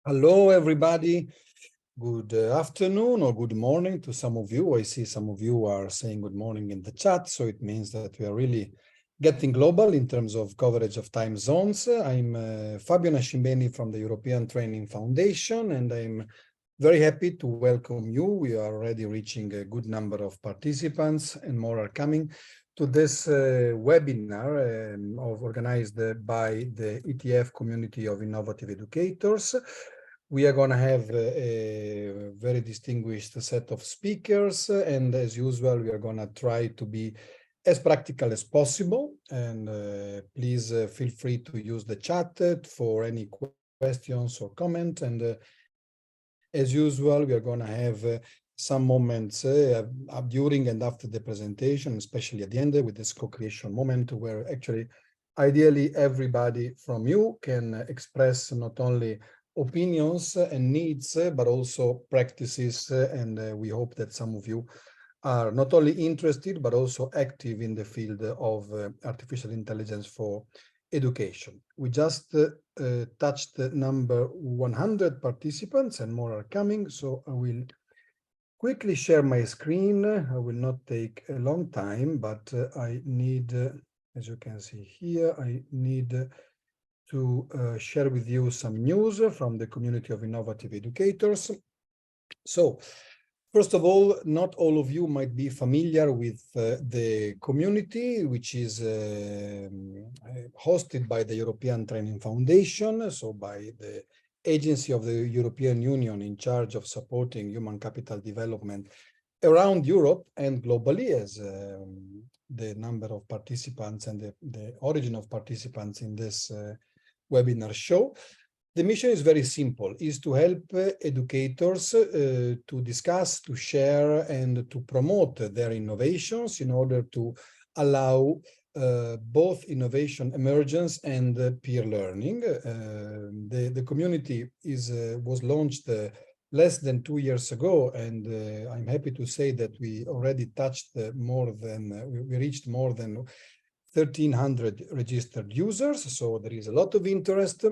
Hello, everybody. Good afternoon or good morning to some of you. I see some of you are saying good morning in the chat, so it means that we are really getting global in terms of coverage of time zones. I'm Fabio Nascimbeni from the European Training Foundation, and I'm very happy to welcome you. We are already reaching a good number of participants, and more are coming to this webinar organized by the ETF Community of Innovative Educators. We are going to have a very distinguished set of speakers, and as usual, we are going to try to be as practical as possible. And please feel free to use the chat for any questions or comment. And as usual, we are going to have some moments during and after the presentation, especially at the end with this co-creation moment where actually, ideally, everybody from you can express not only opinions and needs, but also practices. And we hope that some of you are not only interested, but also active in the field of artificial intelligence for education. We just touched the number 100 participants and more are coming. So I will quickly share my screen. I will not take a long time, but I need, as you can see here, I need to share with you some news from the community of innovative educators. So, first of all, not all of you might be familiar with the community, which is hosted by the European Training Foundation, so by the agency of the European Union in charge of supporting human capital development around Europe and globally, as the number of participants and the origin of participants in this webinar show. The mission is very simple, is to help educators to discuss, to share, and to promote their innovations in order to allow both innovation emergence and peer learning. The community was launched less than 2 years ago, and I'm happy to say that we already touched we reached more than 1,300 registered users, so there is a lot of interest.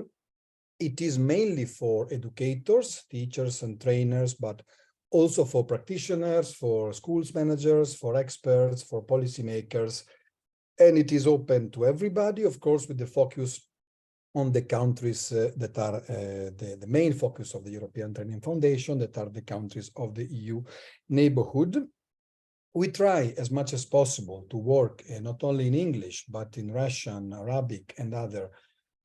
It is mainly for educators, teachers and trainers, but also for practitioners, for schools managers, for experts, for policymakers, and it is open to everybody, of course, with the focus on the countries that are the main focus of the European Training Foundation, that are the countries of the EU neighborhood. We try as much as possible to work not only in English, but in Russian, Arabic, and other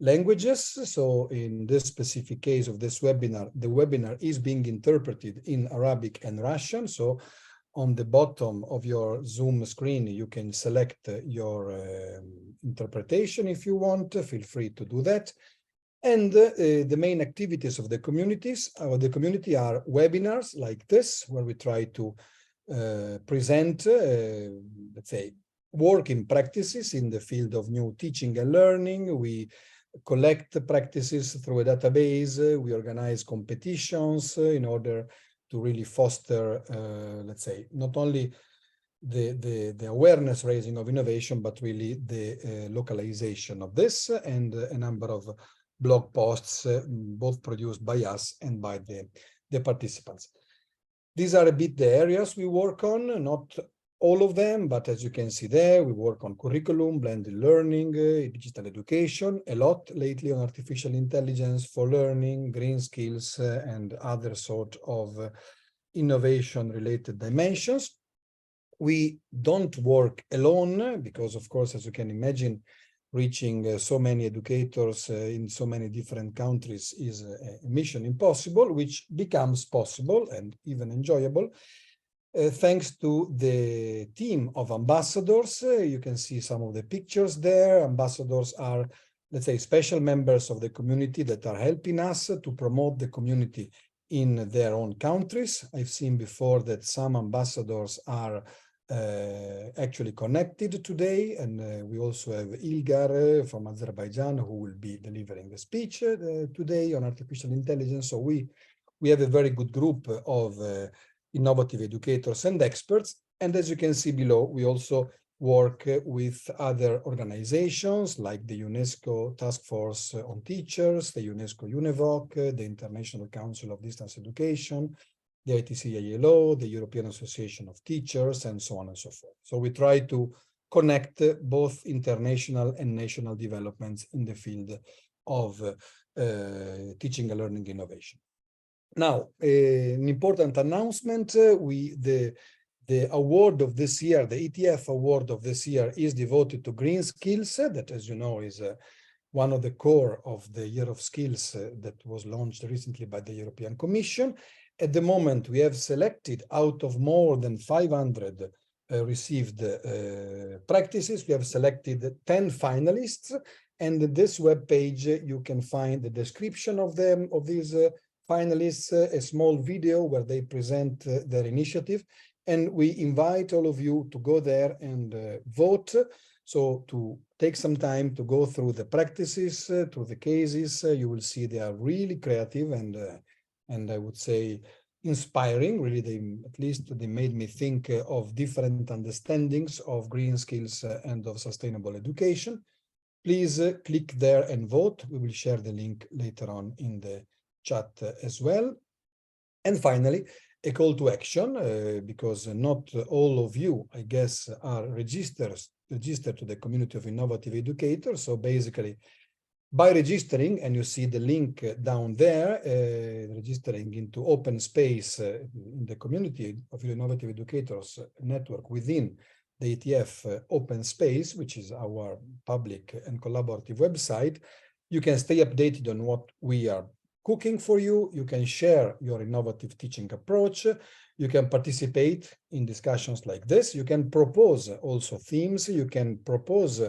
languages. So in this specific case of this webinar, the webinar is being interpreted in Arabic and Russian. So on the bottom of your Zoom screen, you can select your interpretation if you want. Feel free to do that. And the main activities of the community are webinars like this, where we try to present, let's say, working practices in the field of new teaching and learning. We collect practices through a database. We organize competitions in order to really foster, let's say, not only the awareness raising of innovation, but really the localization of this, and a number of blog posts, both produced by us and by the participants. These are a bit the areas we work on, not all of them, but as you can see there, we work on curriculum, blended learning, digital education, a lot lately on artificial intelligence for learning, green skills, and other sort of innovation-related dimensions. We don't work alone because, of course, as you can imagine, reaching so many educators in so many different countries is a mission impossible, which becomes possible and even enjoyable thanks to the team of ambassadors. You can see some of the pictures there. Ambassadors are, let's say, special members of the community that are helping us to promote the community in their own countries. I've seen before that some ambassadors are actually connected today, and we also have Ilgar from Azerbaijan who will be delivering the speech today on artificial intelligence. So we have a very good group of innovative educators and experts. And as you can see below, we also work with other organizations like the UNESCO Task Force on Teachers, the UNESCO UNEVOC, the International Council of Distance Education, the ITC-ILO, the European Association of Teachers, and so on and so forth. So we try to connect both international and national developments in the field of teaching and learning innovation. Now, an important announcement, the award of this year, the ETF award of this year, is devoted to green skills, that, as you know, is one of the core of the Year of Skills that was launched recently by the European Commission. At the moment, we have selected out of more than 500 received practices, we have selected 10 finalists, and in this web page you can find the description of them, of these finalists, a small video where they present their initiative, and we invite all of you to go there and vote. So to take some time to go through the practices, through the cases, you will see they are really creative and I would say inspiring. Really, at least they made me think of different understandings of green skills and of sustainable education. Please click there and vote. We will share the link later on in the chat as well. And finally, a call to action, because not all of you, I guess, are registered to the community of innovative educators. So basically, by registering, and you see the link down there, registering into open space in the community of innovative educators network within the ETF open space, which is our public and collaborative website, you can stay updated on what we are cooking for you. You can share your innovative teaching approach. You can participate in discussions like this. You can propose also themes. You can propose,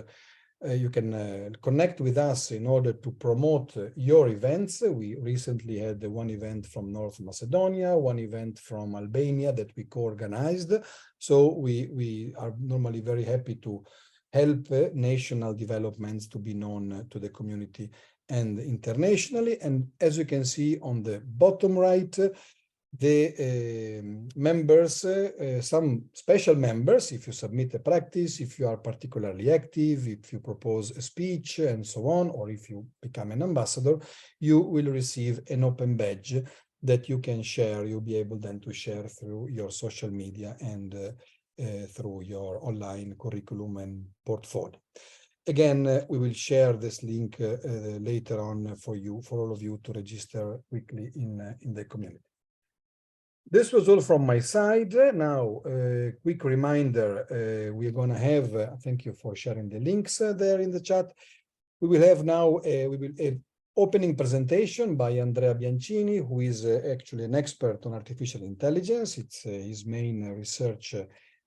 you can connect with us in order to promote your events. We recently had one event from North Macedonia, one event from Albania that we co-organized. So we are normally very happy to help national developments to be known to the community and internationally. And as you can see on the bottom right, the members, some special members, if you submit a practice, if you are particularly active, if you propose a speech and so on, or if you become an ambassador, you will receive an open badge that you can share. You'll be able then to share through your social media and through your online curriculum and portfolio. Again, we will share this link later on for you, for all of you to register quickly in the community. This was all from my side. Now, a quick reminder, we are going to have, thank you for sharing the links there in the chat. We will have now an opening presentation by Andrea Bianchini, who is actually an expert on artificial intelligence. It's his main research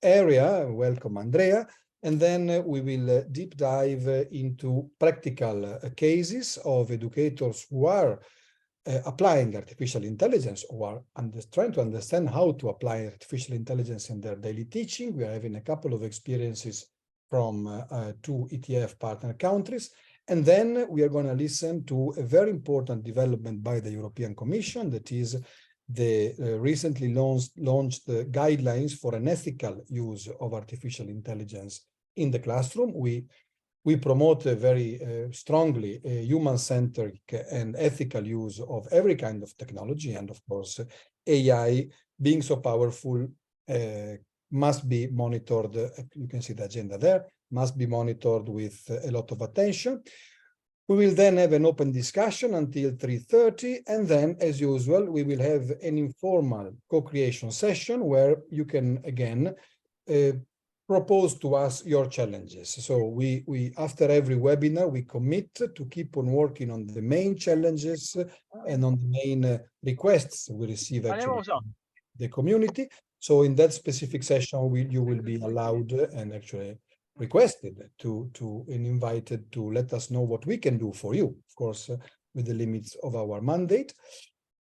area. Welcome, Andrea. And then we will deep dive into practical cases of educators who are applying artificial intelligence or are trying to understand how to apply artificial intelligence in their daily teaching. We are having a couple of experiences from 2 ETF partner countries. And then we are going to listen to a very important development by the European Commission, that is the recently launched guidelines for an ethical use of artificial intelligence in the classroom. We promote a very strongly human-centric and ethical use of every kind of technology. And of course, AI, being so powerful, must be monitored. You can see the agenda there, must be monitored with a lot of attention. We will then have an open discussion until 3:30. And then, as usual, we will have an informal co-creation session where you can, again, propose to us your challenges. So we after every webinar, we commit to keep on working on the main challenges and on the main requests we receive actually from the community. So in that specific session, you will be allowed and actually requested and invited to let us know what we can do for you, of course, with the limits of our mandate.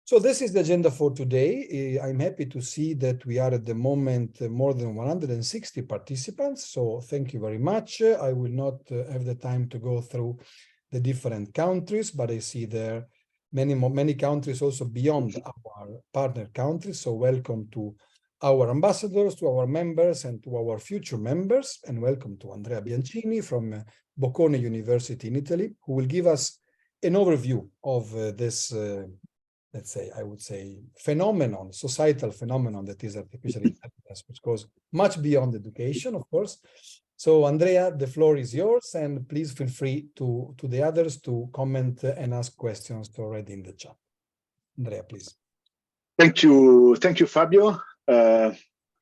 So this is the agenda for today. I'm happy to see that we are at the moment more than 160 participants. So thank you very much. I will not have the time to go through the different countries, but I see there many countries also beyond our partner countries. So welcome to our ambassadors, to our members, and to our future members, and welcome to Andrea Bianchini from Bocconi University in Italy, who will give us an overview of this, let's say, I would say, phenomenon, societal phenomenon that is artificial intelligence, which goes much beyond education, of course. So, Andrea, the floor is yours, and please feel free to the others to comment and ask questions already in the chat. Andrea, please. Thank you, Fabio. Okay,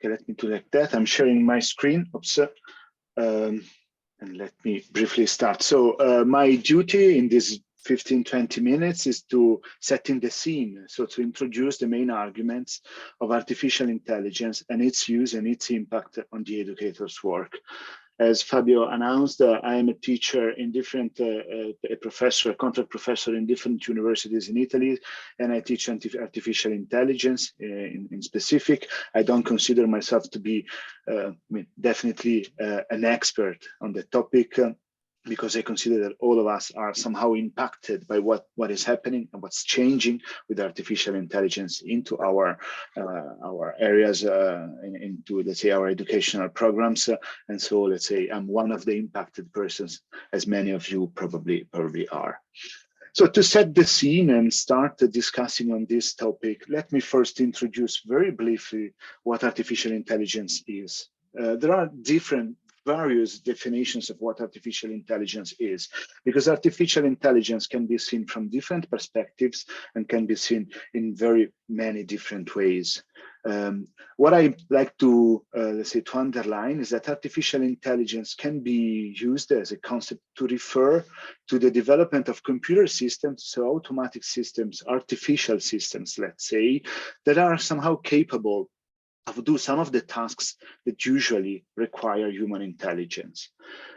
let me do like that. I'm sharing my screen. Oops. And let me briefly start. So my duty in this 15-20 minutes is to set in the scene, so to introduce the main arguments of artificial intelligence and its use and its impact on the educator's work. As Fabio announced, I am a teacher in different, a contract professor in different universities in Italy, and I teach artificial intelligence in specific. I don't consider myself to be definitely an expert on the topic, because I consider that all of us are somehow impacted by what is happening and what's changing with artificial intelligence into our areas, into, let's say, our educational programs. And so, let's say, I'm one of the impacted persons, as many of you probably are. So to set the scene and start discussing on this topic, let me first introduce very briefly what artificial intelligence is. There are various definitions of what artificial intelligence is, because artificial intelligence can be seen from different perspectives and can be seen in very many different ways. What I like to, let's say, to underline is that artificial intelligence can be used as a concept to refer to the development of computer systems, so automatic systems, artificial systems, let's say, that are somehow capable of do some of the tasks that usually require human intelligence.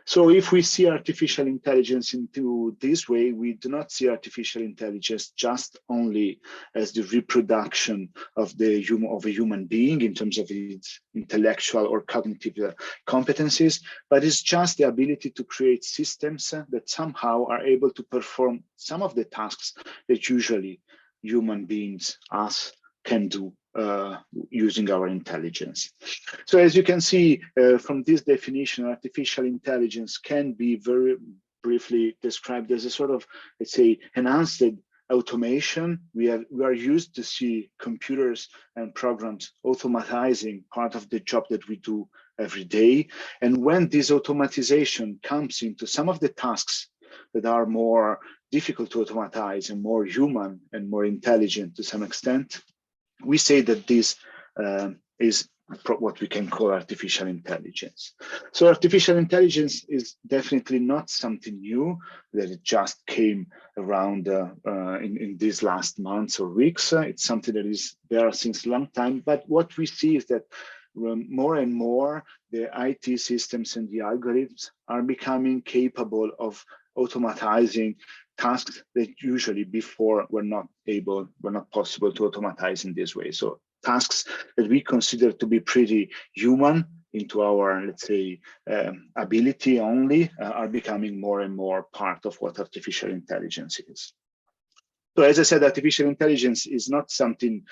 So if we see artificial intelligence into this way, we do not see artificial intelligence just only as the reproduction of a human being in terms of its intellectual or cognitive competencies, but it's just the ability to create systems that somehow are able to perform some of the tasks that usually human beings, us, can do using our intelligence. So as you can see from this definition, artificial intelligence can be very briefly described as a sort of, let's say, enhanced automation. We are used to see computers and programs automatizing part of the job that we do every day. And when this automatization comes into some of the tasks that are more difficult to automatize and more human and more intelligent to some extent, we say that this is what we can call artificial intelligence. So artificial intelligence is definitely not something new, that it just came around in these last months or weeks. It's something that is there since a long time. But what we see is that more and more the IT systems and the algorithms are becoming capable of automatizing tasks that usually before were not possible to automatize in this way. So tasks that we consider to be pretty human into our, let's say, ability only are becoming more and more part of what artificial intelligence is. So as I said, artificial intelligence is not something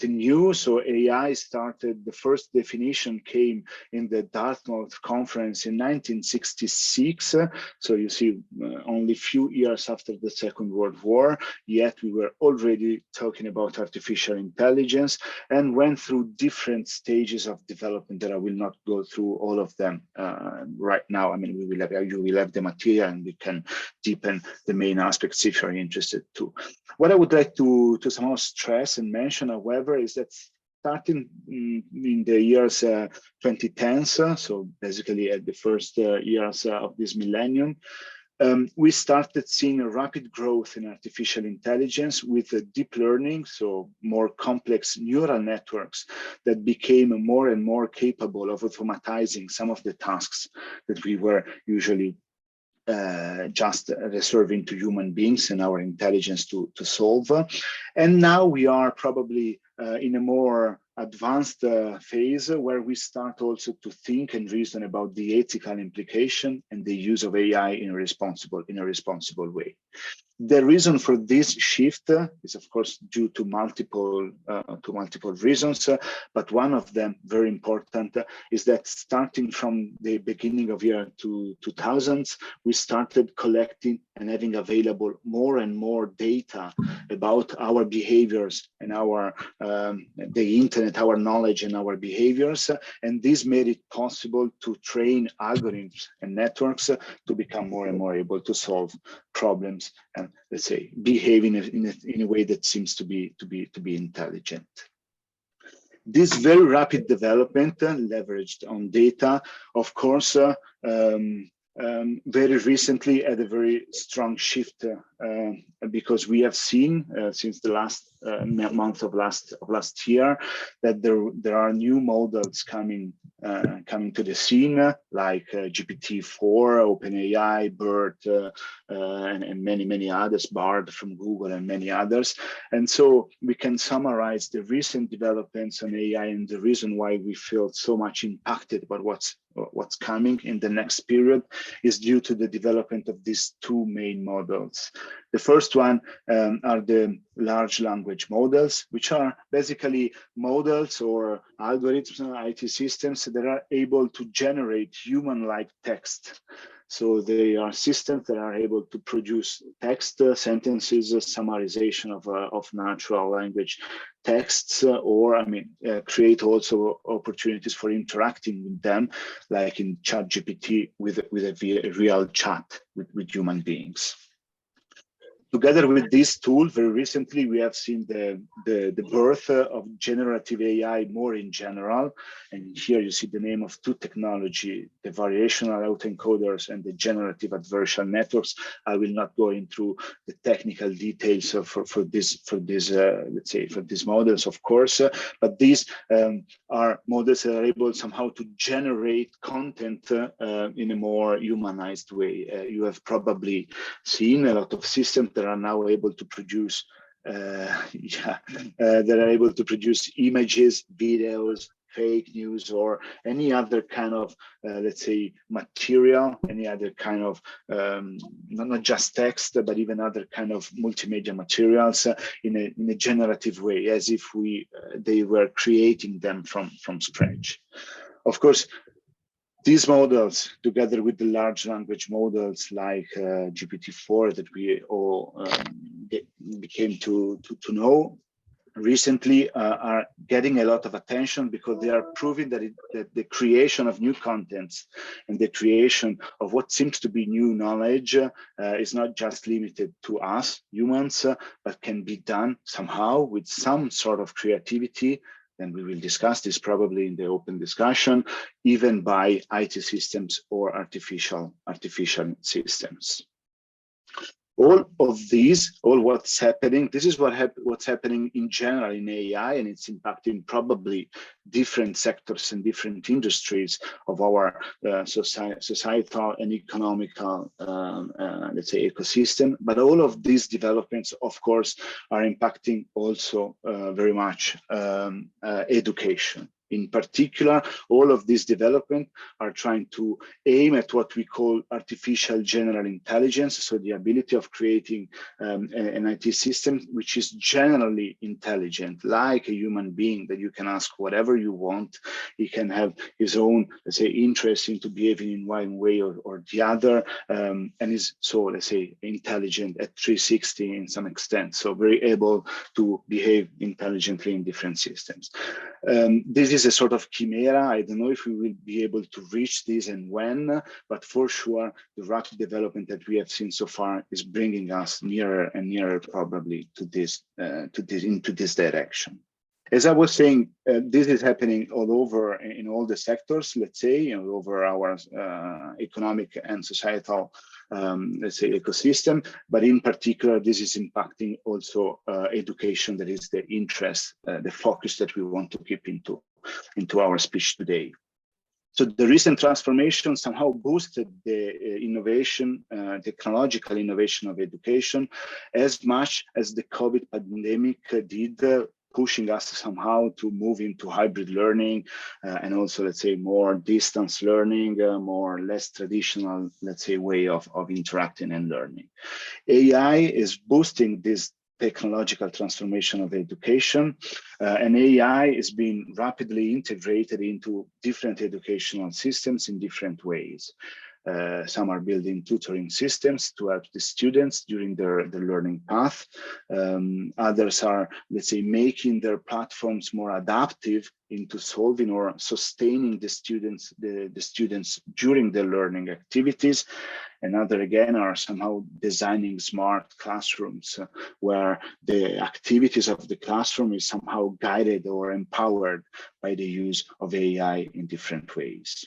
new. So AI started, the first definition came in the Dartmouth conference in 1966. So you see, only a few years after the Second World War, yet we were already talking about artificial intelligence and went through different stages of development that I will not go through all of them right now. I mean, you will have the material and we can deepen the main aspects if you're interested too. What I would like to somehow stress and mention, however, is that starting in the years 2010s, so basically at the first years of this millennium, we started seeing a rapid growth in artificial intelligence with deep learning, so more complex neural networks that became more and more capable of automatizing some of the tasks that we were usually just reserving to human beings and our intelligence to solve. And now we are probably in a more advanced phase where we start also to think and reason about the ethical implication and the use of AI in a responsible way. The reason for this shift is, of course, due to multiple reasons, but one of them, very important, is that starting from the beginning of year 2000s, we started collecting and having available more and more data about our behaviors and our the internet, our knowledge and our behaviors, and this made it possible to train algorithms and networks to become more and more able to solve problems and, let's say, behave in a way that seems to be intelligent. This very rapid development leveraged on data, of course, very recently had a very strong shift because we have seen since the last month of last year that there are new models coming to the scene, like GPT-4, OpenAI, BERT, and many others, Bard from Google and many others. And so we can summarize the recent developments on AI and the reason why we feel so much impacted by what's coming in the next period is due to the development of these two main models. The first one are the large language models, which are basically models or algorithms, IT systems that are able to generate human-like text. So they are systems that are able to produce text, sentences, summarization of natural language texts, or create also opportunities for interacting with them, like in ChatGPT with a real chat with human beings. Together with this tool, very recently, we have seen the birth of generative AI more in general. And here you see the name of two technology, the variational autoencoders and the generative adversarial networks. I will not go into the technical details for these models, of course, but these are models that are able somehow to generate content in a more humanized way. You have probably seen a lot of systems that are now able to produce images, videos, fake news, or any other kind of let's say material, any other kind of not just text, but even other kind of multimedia materials in a generative way, as if they were creating them from scratch. Of course, these models, together with the large language models like GPT-4 that we all became to know recently, are getting a lot of attention because they are proving that the creation of new contents and the creation of what seems to be new knowledge is not just limited to us humans, but can be done somehow with some sort of creativity. And we will discuss this probably in the open discussion, even by IT systems or artificial systems. All of these, all what's happening, this is what's happening in general in AI, and it's impacting probably different sectors and different industries of our societal and economical, let's say, ecosystem. But all of these developments, of course, are impacting also very much education. In particular, all of these development are trying to aim at what we call artificial general intelligence, so the ability of creating an IT system which is generally intelligent, like a human being, that you can ask whatever you want. He can have his own, let's say, interest into behaving in one way or the other, and is so, let's say, intelligent at 360 in some extent, so very able to behave intelligently in different systems. This is a sort of chimera. I don't know if we will be able to reach this and when, but for sure, the rapid development that we have seen so far is bringing us nearer and nearer, probably, to this into this direction. As I was saying, this is happening all over in all the sectors, let's say, all over our economic and societal, let's say, ecosystem. But in particular, this is impacting also education. That is the interest, the focus that we want to keep into our speech today. So the recent transformation somehow boosted the innovation, technological innovation of education, as much as the COVID pandemic did pushing us somehow to move into hybrid learning and also, let's say, more distance learning, more or less traditional, let's say, way of interacting and learning. AI is boosting this technological transformation of education, and AI is being rapidly integrated into different educational systems in different ways. Some are building tutoring systems to help the students during their learning path. Others are, let's say, making their platforms more adaptive into solving or sustaining the students during their learning activities. And other again are somehow designing smart classrooms where the activities of the classroom is somehow guided or empowered by the use of AI in different ways.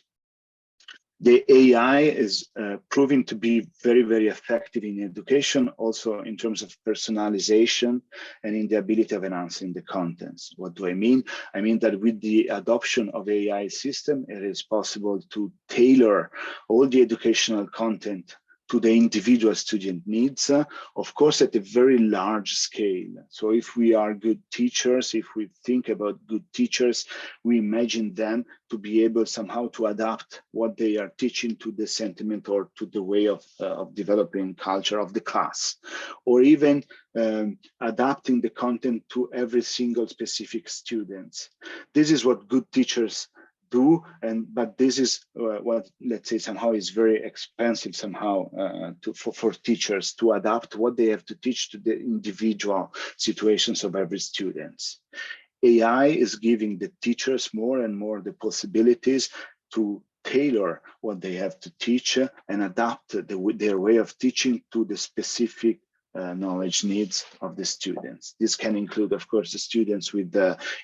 The AI is proving to be very, very effective in education, also in terms of personalization and in the ability of enhancing the contents. What do I mean? I mean that with the adoption of AI system, it is possible to tailor all the educational content to the individual student needs, of course, at a very large scale. So if we are good teachers, if we think about good teachers, we imagine them to be able somehow to adapt what they are teaching to the sentiment or to the way of developing culture of the class, or even adapting the content to every single specific student. This is what good teachers do, but this is what, let's say, somehow is very expensive somehow for teachers to adapt what they have to teach to the individual situations of every student. AI is giving the teachers more and more the possibilities to tailor what they have to teach and adapt their way of teaching to the specific knowledge needs of the students. This can include, of course, the students with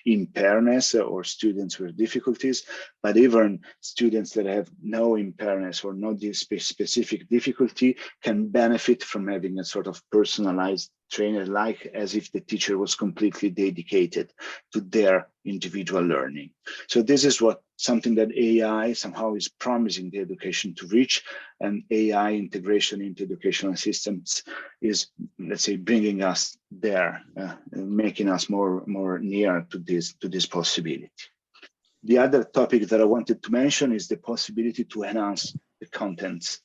impairments or students with difficulties, but even students that have no impairments or no specific difficulty can benefit from having a sort of personalized trainer, like as if the teacher was completely dedicated to their individual learning. So this is something that AI somehow is promising the education to reach, and AI integration into educational systems is, let's say, bringing us there, making us more near to this possibility. The other topic that I wanted to mention is the possibility to enhance the contents.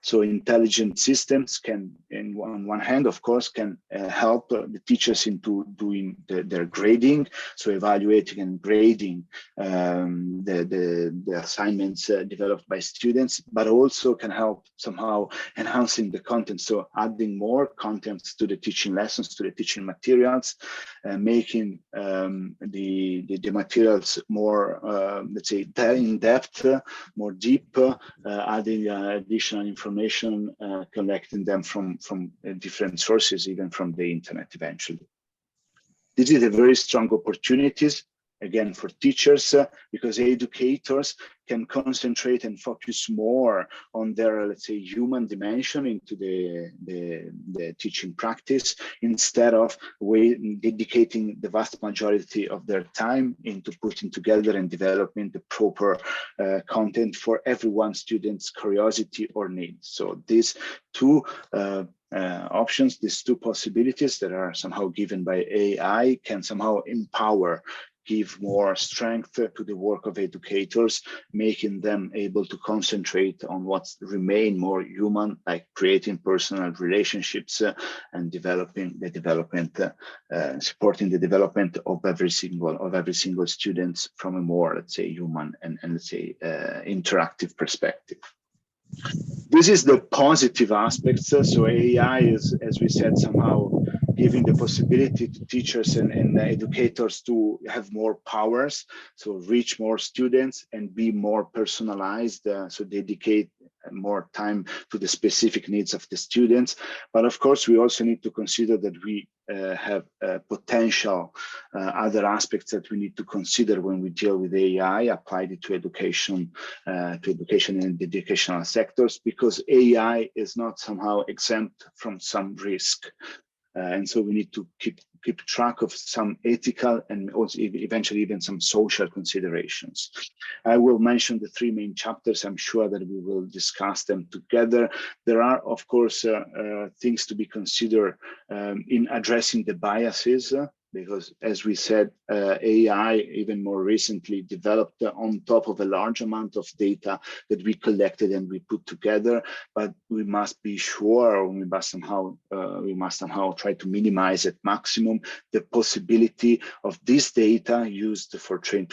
So intelligent systems can, on one hand, of course, can help the teachers into doing their grading, so evaluating and grading the assignments developed by students, but also can help somehow enhancing the content, so adding more contents to the teaching lessons, to the teaching materials, making the materials more, let's say, in depth, more deep, adding additional information, collecting them from different sources, even from the internet eventually. This is a very strong opportunities, again, for teachers, because educators can concentrate and focus more on their, let's say, human dimension into the teaching practice, instead of dedicating the vast majority of their time into putting together and developing the proper content for every student's curiosity or needs. So these two options, these two possibilities that are somehow given by AI can somehow empower, give more strength to the work of educators, making them able to concentrate on what remain more human, like creating personal relationships and supporting the development of every single student from a more, let's say, human and let's say interactive perspective. This is the positive aspects. So AI is, as we said, somehow giving the possibility to teachers and educators to have more powers, so reach more students and be more personalized, so dedicate more time to the specific needs of the students. But of course, we also need to consider that we have potential other aspects that we need to consider when we deal with AI applied to education and the educational sectors, because AI is not somehow exempt from some risk. And so we need to keep track of some ethical and also eventually even some social considerations. I will mention the three main chapters. I'm sure that we will discuss them together. There are, of course, things to be considered in addressing the biases because as we said, AI even more recently developed on top of a large amount of data that we collected and we put together. But we must be sure, or we must somehow try to minimize at maximum the possibility of this data used to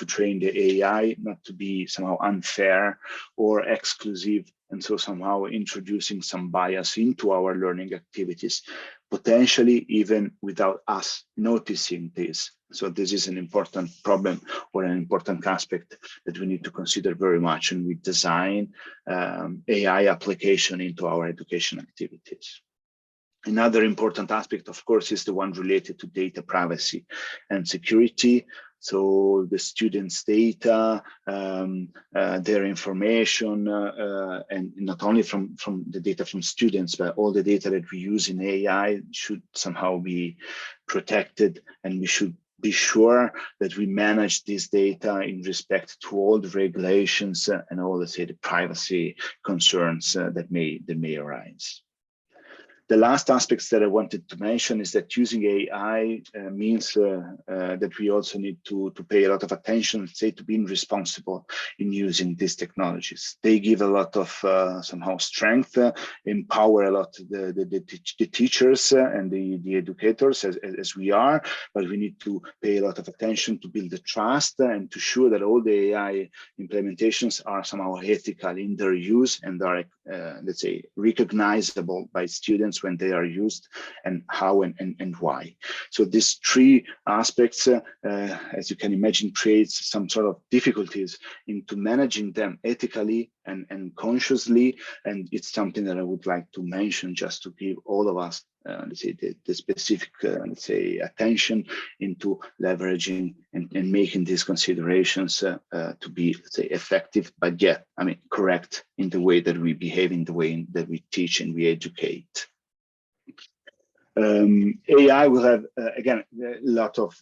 train the AI not to be somehow unfair or exclusive, and so somehow introducing some bias into our learning activities, potentially even without us noticing this. So this is an important problem or an important aspect that we need to consider very much when we design AI application into our education activities. Another important aspect, of course, is the one related to data privacy and security. So the students' data, their information, and not only from the data from students, but all the data that we use in AI should somehow be protected, and we should be sure that we manage this data in respect to all the regulations and all, let's say, the privacy concerns that may arise. The last aspects that I wanted to mention is that using AI means that we also need to pay a lot of attention, let's say, to being responsible in using these technologies. They give a lot of somehow strength, empower a lot the teachers and the educators as we are, but we need to pay a lot of attention to build the trust and to ensure that all the AI implementations are somehow ethical in their use and are, let's say, recognizable by students when they are used, and how and why. So these three aspects, as you can imagine, creates some sort of difficulties into managing them ethically and consciously. And it's something that I would like to mention just to give all of us, let's say, the specific, let's say, attention into leveraging and making these considerations to be, let's say, effective, but yet, I mean, correct in the way that we behave, in the way that we teach and we educate. AI will have, again, a lot of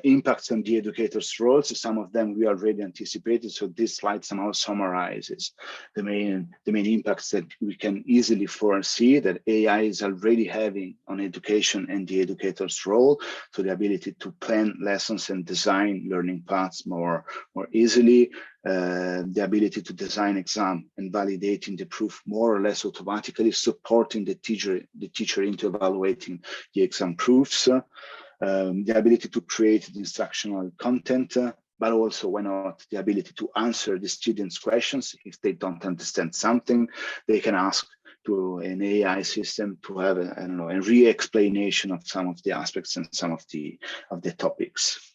impacts on the educators' roles. Some of them we already anticipated. So this slide somehow summarizes the main impacts that we can easily foresee that AI is already having on education and the educator's role. So the ability to plan lessons and design learning paths more easily, the ability to design exam and validating the proof more or less automatically, supporting the teacher into evaluating the exam proofs, the ability to create the instructional content, but also, why not, the ability to answer the students' questions. If they don't understand something, they can ask to an AI system to have a re-explanation of some of the aspects and some of the topics.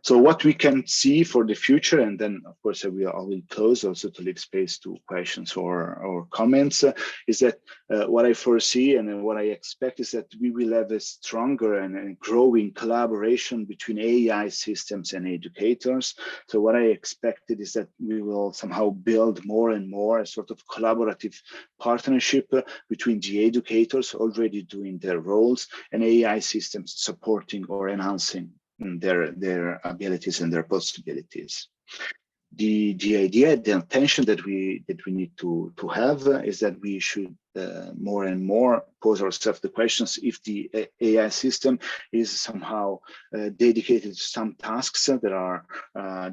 So what we can see for the future, and then of course I will close also to leave space to questions or comments, is that what I foresee and what I expect is that we will have a stronger and growing collaboration between AI systems and educators. So what I expected is that we will somehow build more and more a sort of collaborative partnership between the educators already doing their roles and AI systems supporting or enhancing their abilities and their possibilities. The idea, the intention that we need to have is that we should more and more pose ourselves the questions if the AI system is somehow dedicated to some tasks that are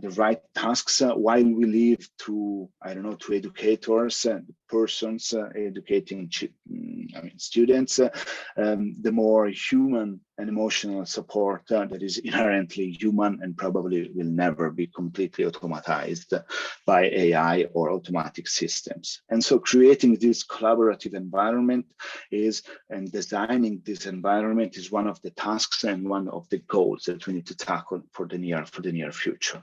the right tasks, while we leave to, I don't know, to educators and persons educating students, the more human and emotional support that is inherently human and probably will never be completely automatized by AI or automatic systems. And so creating this collaborative environment and designing this environment is one of the tasks and one of the goals that we need to tackle for the near future.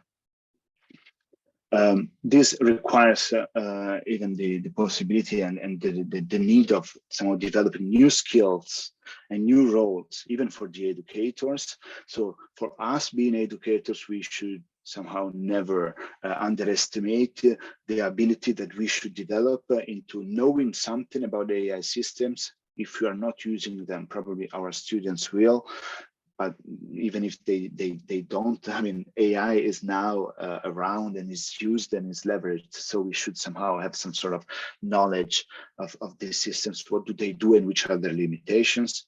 This requires even the possibility and the need of somehow developing new skills and new roles, even for the educators. So for us being educators, we should somehow never underestimate the ability that we should develop into knowing something about AI systems. If we are not using them, probably our students will. but even if they don't, I mean, AI is now around and is used and is leveraged. So we should somehow have some sort of knowledge of these systems. What do they do and which are their limitations?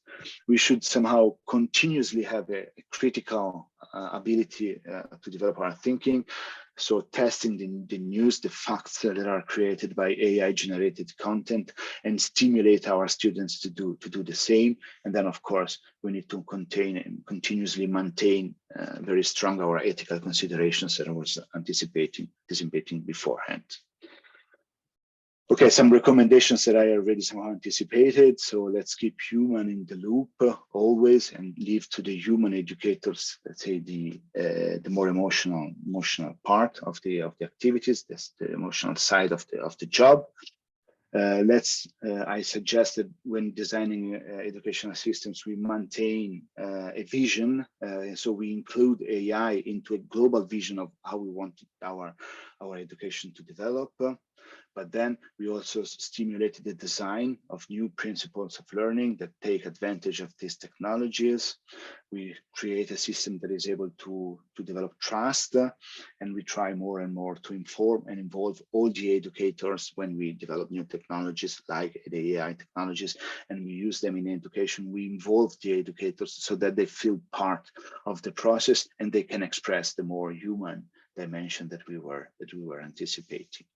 We should somehow continuously have a critical ability to develop our thinking. So testing the news, the facts that are created by AI generated content, and stimulate our students to do the same. And then, of course, we need to contain and continuously maintain very strong our ethical considerations that I was anticipating beforehand. Okay, some recommendations that I already somehow anticipated. So let's keep human in the loop always, and leave to the human educators, let's say, the more emotional part of the activities. That's the emotional side of the job. I suggested when designing educational systems, we maintain a vision. So we include AI into a global vision of how we want our education to develop. But then we also stimulated the design of new principles of learning that take advantage of these technologies. We create a system that is able to develop trust, and we try more and more to inform and involve all the educators when we develop new technologies like the AI technologies, and we use them in education. We involve the educators so that they feel part of the process and they can express the more human dimension that we were anticipating.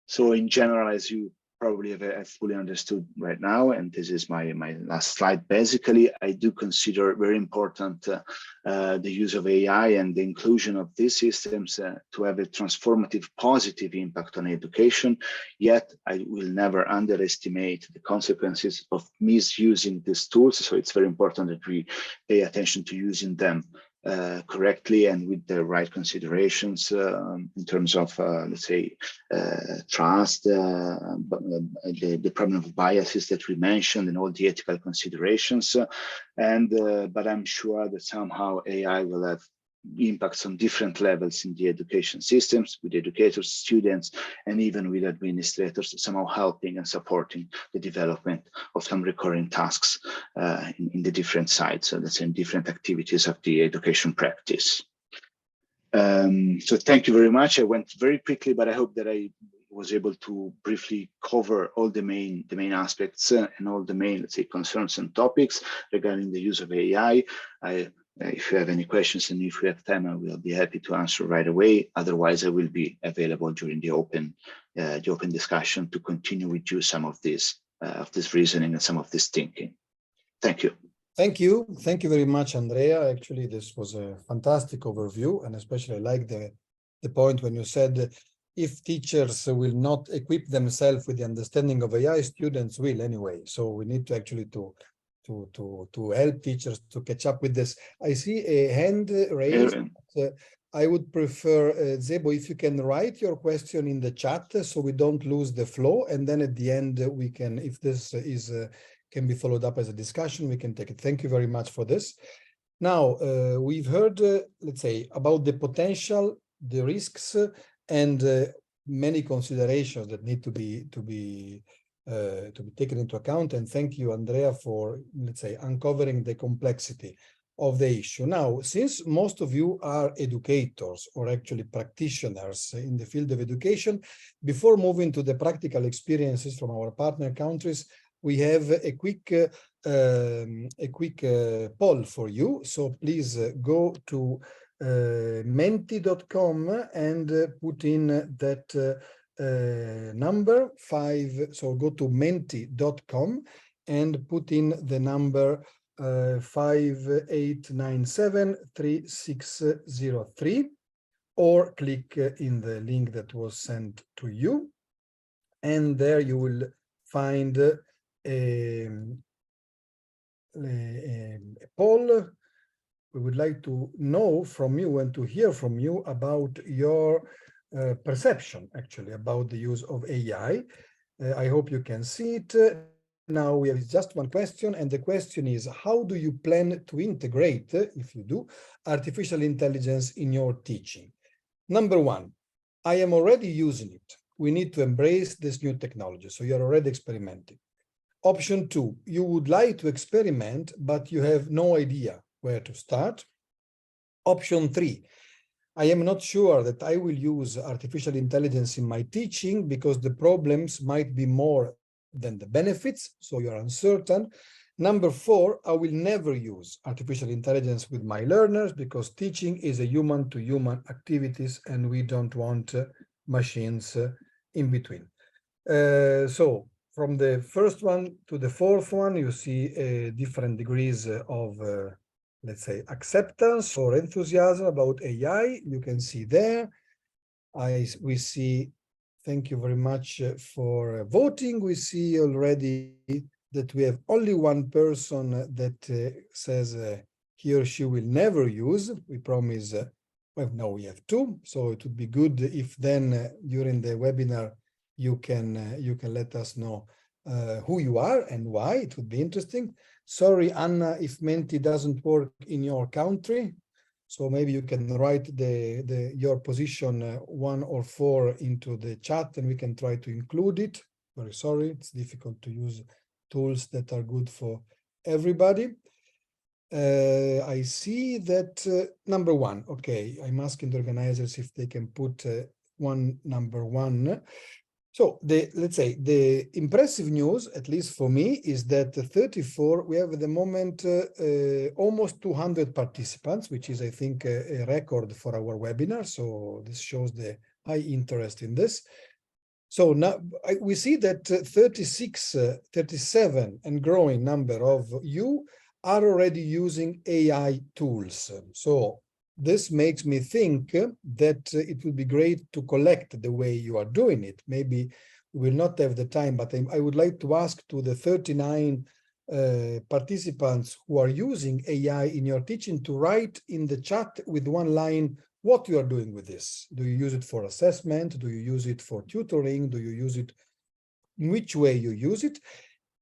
So in general, as you probably have fully understood right now, and this is my last slide, basically, I do consider very important the use of AI and the inclusion of these systems to have a transformative, positive impact on education. Yet I will never underestimate the consequences of misusing these tools. So it's very important that we pay attention to using them correctly and with the right considerations in terms of, let's say, trust, the problem of biases that we mentioned, and all the ethical considerations. But I'm sure that somehow AI will have impacts on different levels in the education systems, with educators, students, and even with administrators, somehow helping and supporting the development of some recurring tasks in the different sides, so let's say in different activities of the education practice. So thank you very much. I went very quickly, but I hope that I was able to briefly cover all the main aspects and all the main, let's say, concerns and topics regarding the use of AI. If you have any questions and if we have time, I will be happy to answer right away. Otherwise, I will be available during the open discussion to continue with you some of this reasoning and some of this thinking. Thank you. Thank you. Thank you very much, Andrea. Actually, this was a fantastic overview, and especially I like the point when you said if teachers will not equip themselves with the understanding of AI, students will anyway. So we need to actually to help teachers to catch up with this. I see a hand raised. I would prefer, Zebo, if you can write your question in the chat so we don't lose the flow. And then at the end, we can, if this is can be followed up as a discussion, we can take it. Thank you very much for this. Now, we've heard, let's say, about the potential, the risks, and many considerations that need to be taken into account. And thank you, Andrea, for, let's say, uncovering the complexity of the issue. Now, since most of you are educators or actually practitioners in the field of education, before moving to the practical experiences from our partner countries, we have a quick poll for you. So please go to menti.com and put in that number 5. So go to menti.com and put in the number 5897-3603, or click in the link that was sent to you, and there you will find a poll. We would like to know from you and to hear from you about your perception, actually, about the use of AI. I hope you can see it. Now we have just one question, and the question is, how do you plan to integrate, if you do, artificial intelligence in your teaching? Number 1, I am already using it. We need to embrace this new technology. So you're already experimenting. Option 2, you would like to experiment, but you have no idea where to start. Option 3, I am not sure that I will use artificial intelligence in my teaching because the problems might be more than the benefits, so you're uncertain. Number 4, I will never use artificial intelligence with my learners because teaching is a human-to-human activities and we don't want machines in between. So from the first one to the fourth one, you see different degrees of, let's say, acceptance or enthusiasm about AI. You can see there. We see, thank you very much for voting. We see already that we have only one person that says he or she will never use. We promise, well, no, we have 2. So it would be good if then during the webinar, you can let us know who you are and why. It would be interesting. Sorry, Anna, if Menti doesn't work in your country. So maybe you can write your position 1 or 4 into the chat and we can try to include it. Very sorry, it's difficult to use tools that are good for everybody. I see that number 1, okay, I'm asking the organizers if they can put number 1. So let's say the impressive news, at least for me, is that 34, we have at the moment almost 200 participants, which is, I think, a record for our webinar. So this shows the high interest in this. So now we see that 36, 37 and growing number of you are already using AI tools. So this makes me think that it would be great to collect the way you are doing it. Maybe we will not have the time, but I would like to ask to the 39 participants who are using AI in your teaching to write in the chat with 1 line what you are doing with this. Do you use it for assessment? Do you use it for tutoring? Do you use it? In which way you use it?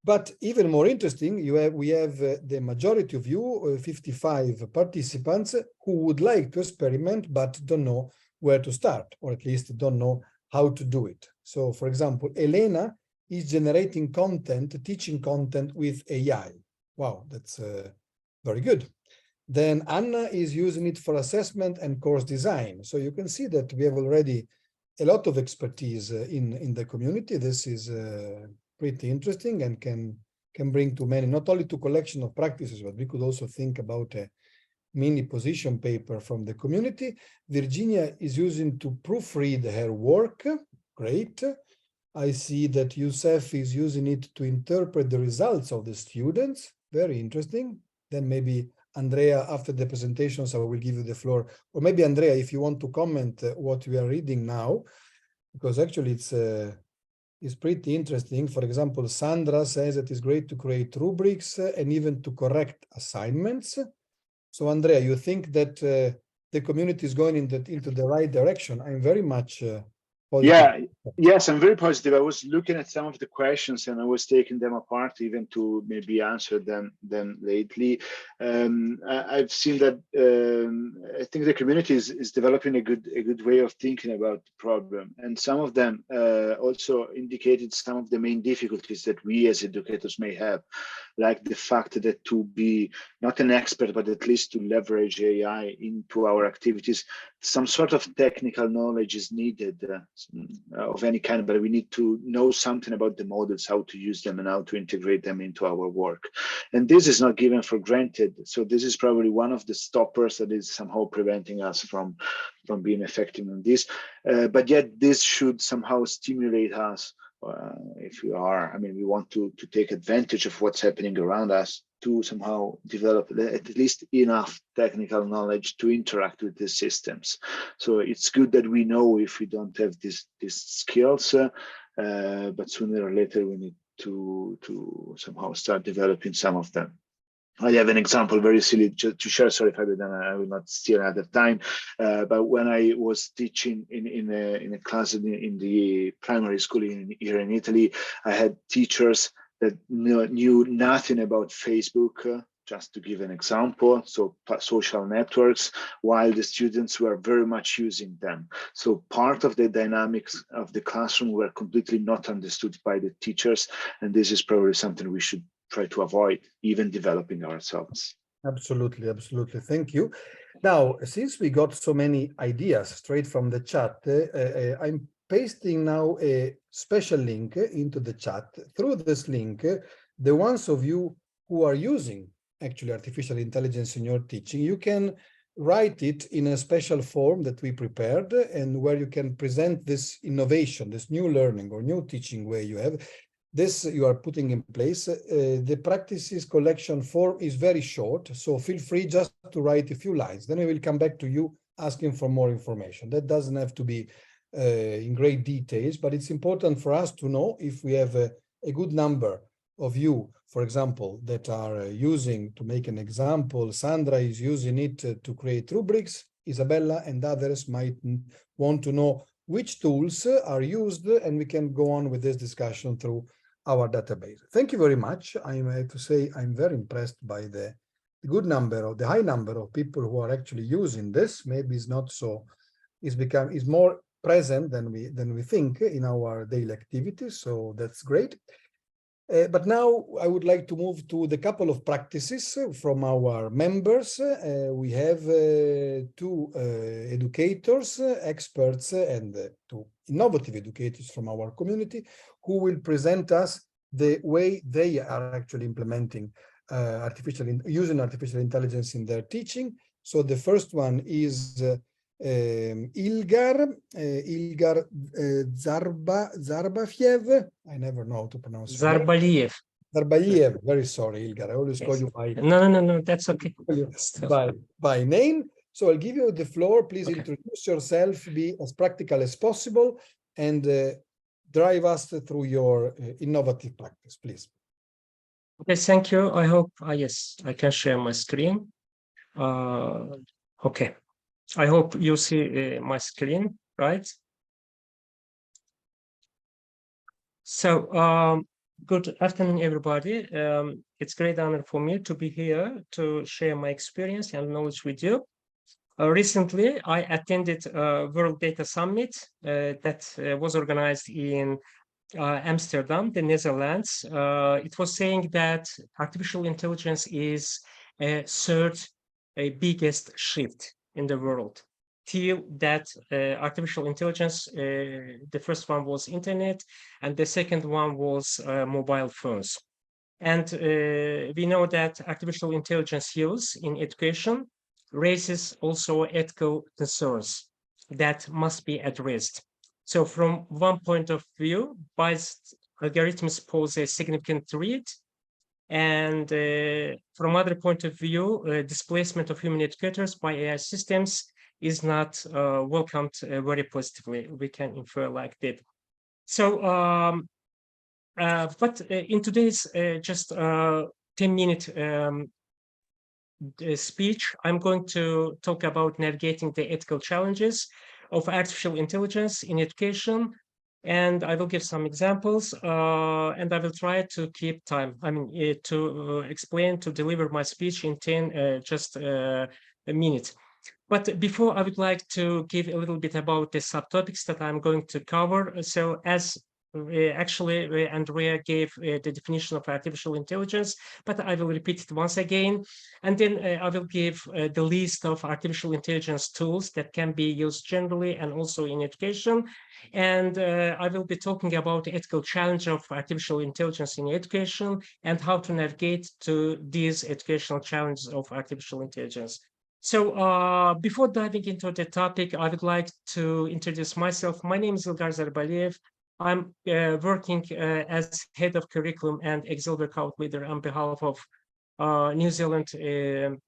But even more interesting, we have the majority of you, 55 participants, who would like to experiment but don't know where to start, or at least don't know how to do it. So, for example, Elena is generating content, teaching content with AI. Wow, that's very good. Then Anna is using it for assessment and course design. So you can see that we have already a lot of expertise in the community. This is pretty interesting and can bring to many, not only to collection of practices, but we could also think about a mini position paper from the community. Virginia is using to proofread her work. Great. I see that Youssef is using it to interpret the results of the students. Very interesting. Then maybe Andrea, after the presentations, I will give you the floor. Or maybe Andrea, if you want to comment what we are reading now, because actually it's pretty interesting. For example, Sandra says that it's great to create rubrics and even to correct assignments. So Andrea, you think that the community is going into the right direction? I'm very much positive. Yes, I'm very positive. I was looking at some of the questions and I was taking them apart even to maybe answer them lately. I've seen that I think the community is developing a good way of thinking about the problem, and some of them also indicated some of the main difficulties that we as educators may have, like the fact that to be not an expert, but at least to leverage AI into our activities, some sort of technical knowledge is needed of any kind, but we need to know something about the models, how to use them and how to integrate them into our work. And this is not given for granted. So this is probably one of the stoppers that is somehow preventing us from being effective on this. But yet this should somehow stimulate us if we are, we want to take advantage of what's happening around us, to somehow develop at least enough technical knowledge to interact with these systems. So it's good that we know if we don't have these skills, but sooner or later we need to somehow start developing some of them. I have an example, very silly to share. Sorry if I did, I will not steal another time. But when I was teaching in a class in the primary school here in Italy, I had teachers that knew nothing about Facebook, just to give an example, so social networks, while the students were very much using them. So part of the dynamics of the classroom were completely not understood by the teachers, and this is probably something we should try to avoid, even developing ourselves. Absolutely, absolutely. Thank you. Now, since we got so many ideas straight from the chat, I'm pasting now a special link into the chat. Through this link, the ones of you who are using actually artificial intelligence in your teaching, you can write it in a special form that we prepared and where you can present this innovation, this new learning or new teaching way you have. This you are putting in place. The practices collection form is very short, so feel free just to write a few lines. Then we will come back to you asking for more information. That doesn't have to be in great details, but it's important for us to know if we have a good number of you, for example, that are using, to make an example, Sandra is using it to create rubrics. Isabella and others might want to know which tools are used, and we can go on with this discussion through our database. Thank you very much. I have to say I'm very impressed by the good number of the high number of people who are actually using this. Maybe it's not so, is more present than we think in our daily activities. So that's great. But now I would like to move to the couple of practices from our members. We have two educators, experts, and two innovative educators from our community who will present us the way they are actually implementing using artificial intelligence in their teaching. So the first one is Ilgar Zarbafiev. I never know how to pronounce it. Zarbaliev. Zarbaliev. Very sorry, Ilgar. I always call you by No, that's okay. by name. So I'll give you the floor. Please introduce yourself, be as practical as possible, and drive us through your innovative practice, please. Okay, thank you. I hope, yes, I can share my screen. Okay. I hope you see my screen, right? So, good afternoon, everybody. It's a great honor for me to be here to share my experience and knowledge with you. Recently, I attended a World Data Summit that was organized in Amsterdam, the Netherlands. It was saying that artificial intelligence is a third biggest shift in the world. Till that artificial intelligence, the first one was internet, and the second one was mobile phones. And we know that artificial intelligence use in education raises also ethical concerns that must be addressed. So from one point of view, biased algorithms pose a significant threat. And from other point of view, displacement of human educators by AI systems is not welcomed very positively. We can infer like that. So, but in today's just 10-minute speech, I'm going to talk about navigating the ethical challenges of artificial intelligence in education, and I will give some examples, and I will try to keep time. I mean, to explain, to deliver my speech in 10 just a minute. But before, I would like to give a little bit about the subtopics that I'm going to cover. So as actually, Andrea gave the definition of artificial intelligence, but I will repeat it once again. And then I will give the list of artificial intelligence tools that can be used generally and also in education. And I will be talking about the ethical challenge of artificial intelligence in education and how to navigate to these educational challenges of artificial intelligence. So before diving into the topic, I would like to introduce myself. My name is Ilgar Zarbaliev. I'm working as head of curriculum and Excel workout leader on behalf of New Zealand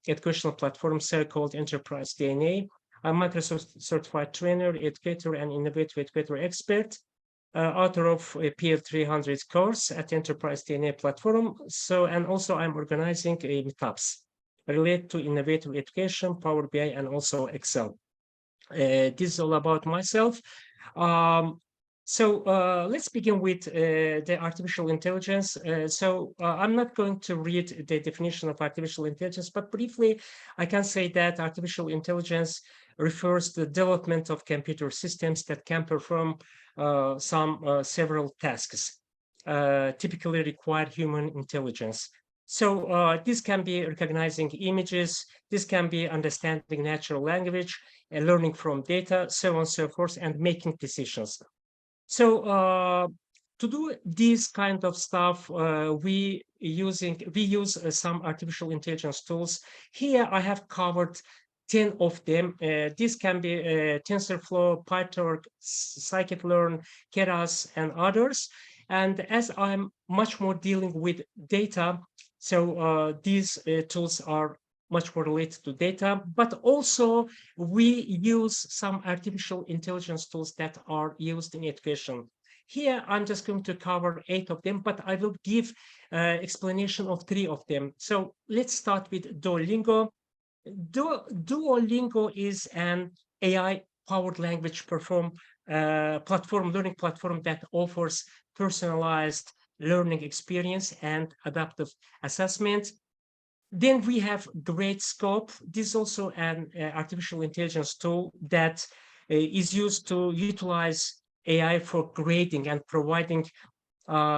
educational platform so-called Enterprise DNA. I'm Microsoft certified trainer, educator, and innovative educator expert, author of a PL300 course at Enterprise DNA platform. So, and also I'm organizing a meetups related to innovative education, Power BI, and also Excel. This is all about myself. So let's begin with the artificial intelligence. I'm not going to read the definition of artificial intelligence, but briefly, I can say that artificial intelligence refers to the development of computer systems that can perform several tasks, typically require human intelligence. So this can be recognizing images, this can be understanding natural language, learning from data, so on and so forth, and making decisions. So to do this kind of stuff, we use some artificial intelligence tools. Here I have covered 10 of them. This can be TensorFlow, PyTorch, scikit-learn, Keras, and others. And as I'm much more dealing with data, so these tools are much more related to data, but also we use some artificial intelligence tools that are used in education. Here, I'm just going to cover 8 of them, but I will give explanation of 3 of them. So let's start with Duolingo. Duolingo is an AI-powered language learning platform that offers personalized learning experience and adaptive assessment. Then we have Gradescope. This is also an artificial intelligence tool that is used to utilize AI for grading and providing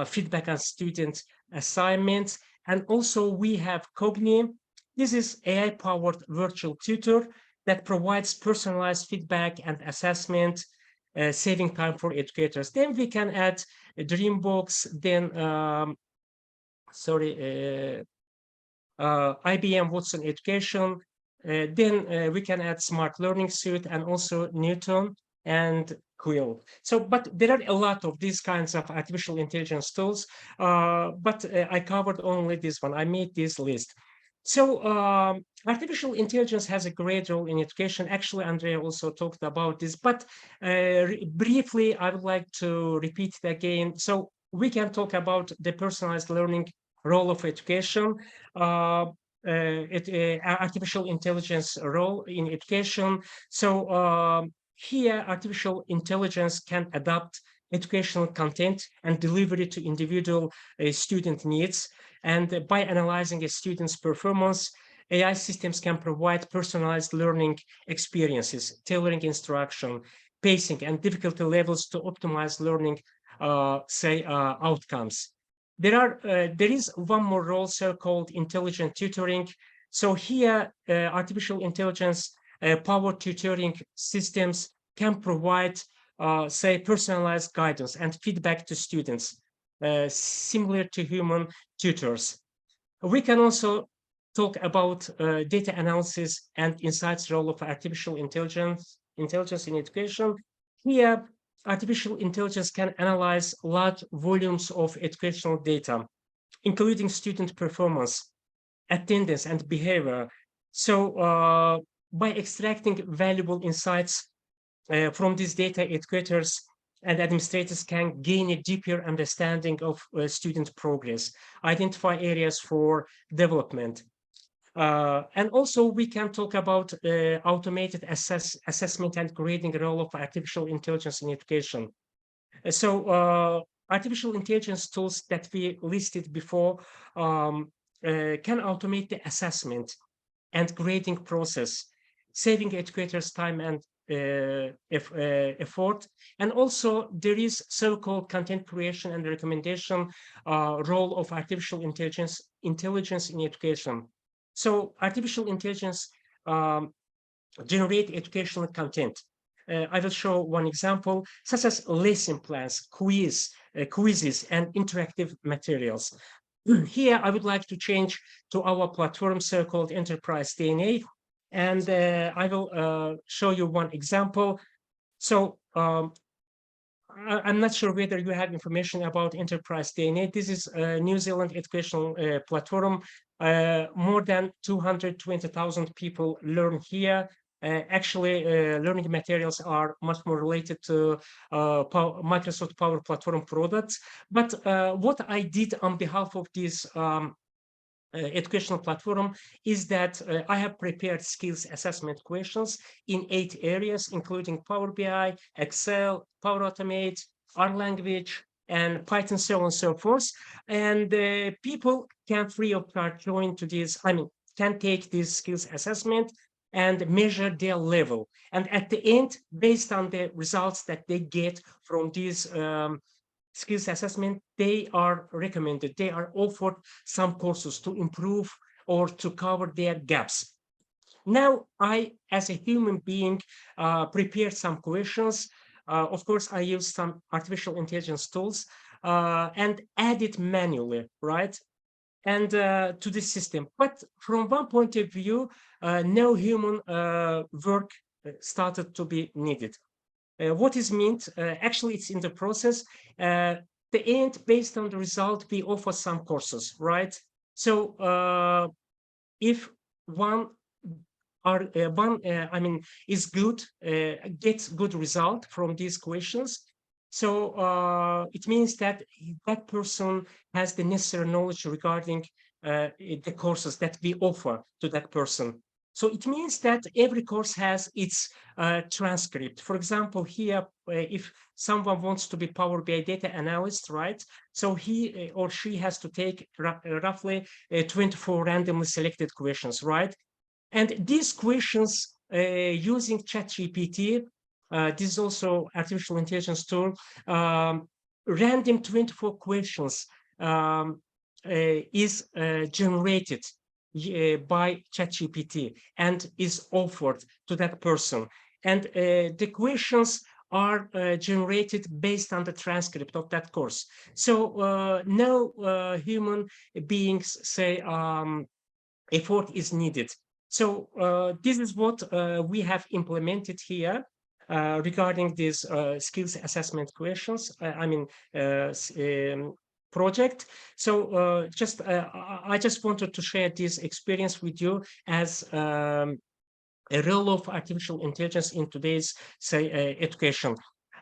feedback on student assignments. And also we have Cogni. This is AI-powered virtual tutor that provides personalized feedback and assessment, saving time for educators. Then we can add Dreambox, then IBM Watson Education. Then we can add Smart Learning Suite and also Newton and Quill. So, but there are a lot of these kinds of artificial intelligence tools, but I covered only this one. I made this list. So artificial intelligence has a great role in education. Actually, Andrea also talked about this, but briefly, I would like to repeat it again. So we can talk about the personalized learning role of education, artificial intelligence role in education. So here, artificial intelligence can adapt educational content and deliver it to individual student needs. And by analyzing a student's performance, AI systems can provide personalized learning experiences, tailoring instruction, pacing, and difficulty levels to optimize learning, outcomes. There is one more role, so-called intelligent tutoring. So here, artificial intelligence powered tutoring systems can provide, personalized guidance and feedback to students, similar to human tutors. We can also talk about data analysis and insights role of artificial intelligence in education. Here, artificial intelligence can analyze large volumes of educational data, including student performance, attendance, and behavior. So by extracting valuable insights from this data, educators and administrators can gain a deeper understanding of student progress, identify areas for development. And also we can talk about automated assessment and grading role of artificial intelligence in education. So artificial intelligence tools that we listed before can automate the assessment and grading process, saving educators time and effort. And also there is so-called content creation and recommendation role of artificial intelligence in education. So artificial intelligence generate educational content. I will show one example, such as lesson plans, quizzes, and interactive materials. Here, I would like to change to our platform, so-called Enterprise DNA, and I will show you one example. So I'm not sure whether you have information about Enterprise DNA. This is a New Zealand educational platform. More than 220,000 people learn here. Actually, learning materials are much more related to Microsoft Power Platform products. But what I did on behalf of this educational platform is that I have prepared skills assessment questions in 8 areas, including Power BI, Excel, Power Automate, R language, and Python, so on and so forth. And people can free of charge join to this, can take this skills assessment and measure their level. And at the end, based on the results that they get from these skills assessment, they are recommended, they are offered some courses to improve or to cover their gaps. Now, I, as a human being, prepared some questions. Of course, I used some artificial intelligence tools and added manually, right? And to the system. But from one point of view, no human work started to be needed. What is meant? Actually, it's in the process. The end, based on the result, we offer some courses, right? So if one is good, gets good result from these questions, so it means that that person has the necessary knowledge regarding the courses that we offer to that person. So it means that every course has its transcript. For example, here, if someone wants to be Power BI data analyst, right? So he or she has to take roughly 24 randomly selected questions, right? And these questions using ChatGPT, this is also artificial intelligence tool, random 24 questions is generated by ChatGPT and is offered to that person. And the questions are generated based on the transcript of that course. So no human beings say effort is needed. So this is what we have implemented here regarding these skills assessment questions. Project. So I just wanted to share this experience with you as a role of artificial intelligence in today's, say, education.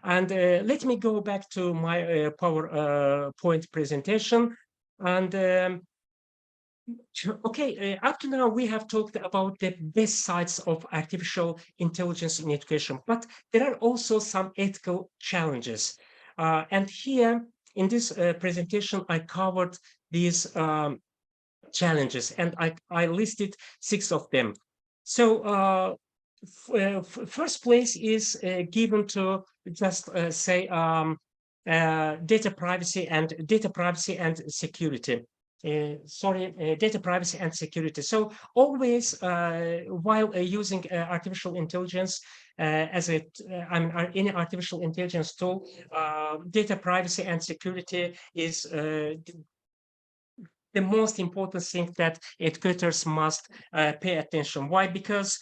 And let me go back to my PowerPoint presentation. And okay, up to now, we have talked about the best sides of artificial intelligence in education, but there are also some ethical challenges. And here in this presentation, I covered these challenges, and I listed 6 of them. So first place is given to just say data privacy and security. Data privacy and security. So always, while using artificial intelligence as any artificial intelligence tool, data privacy and security is the most important thing that educators must pay attention. Why? Because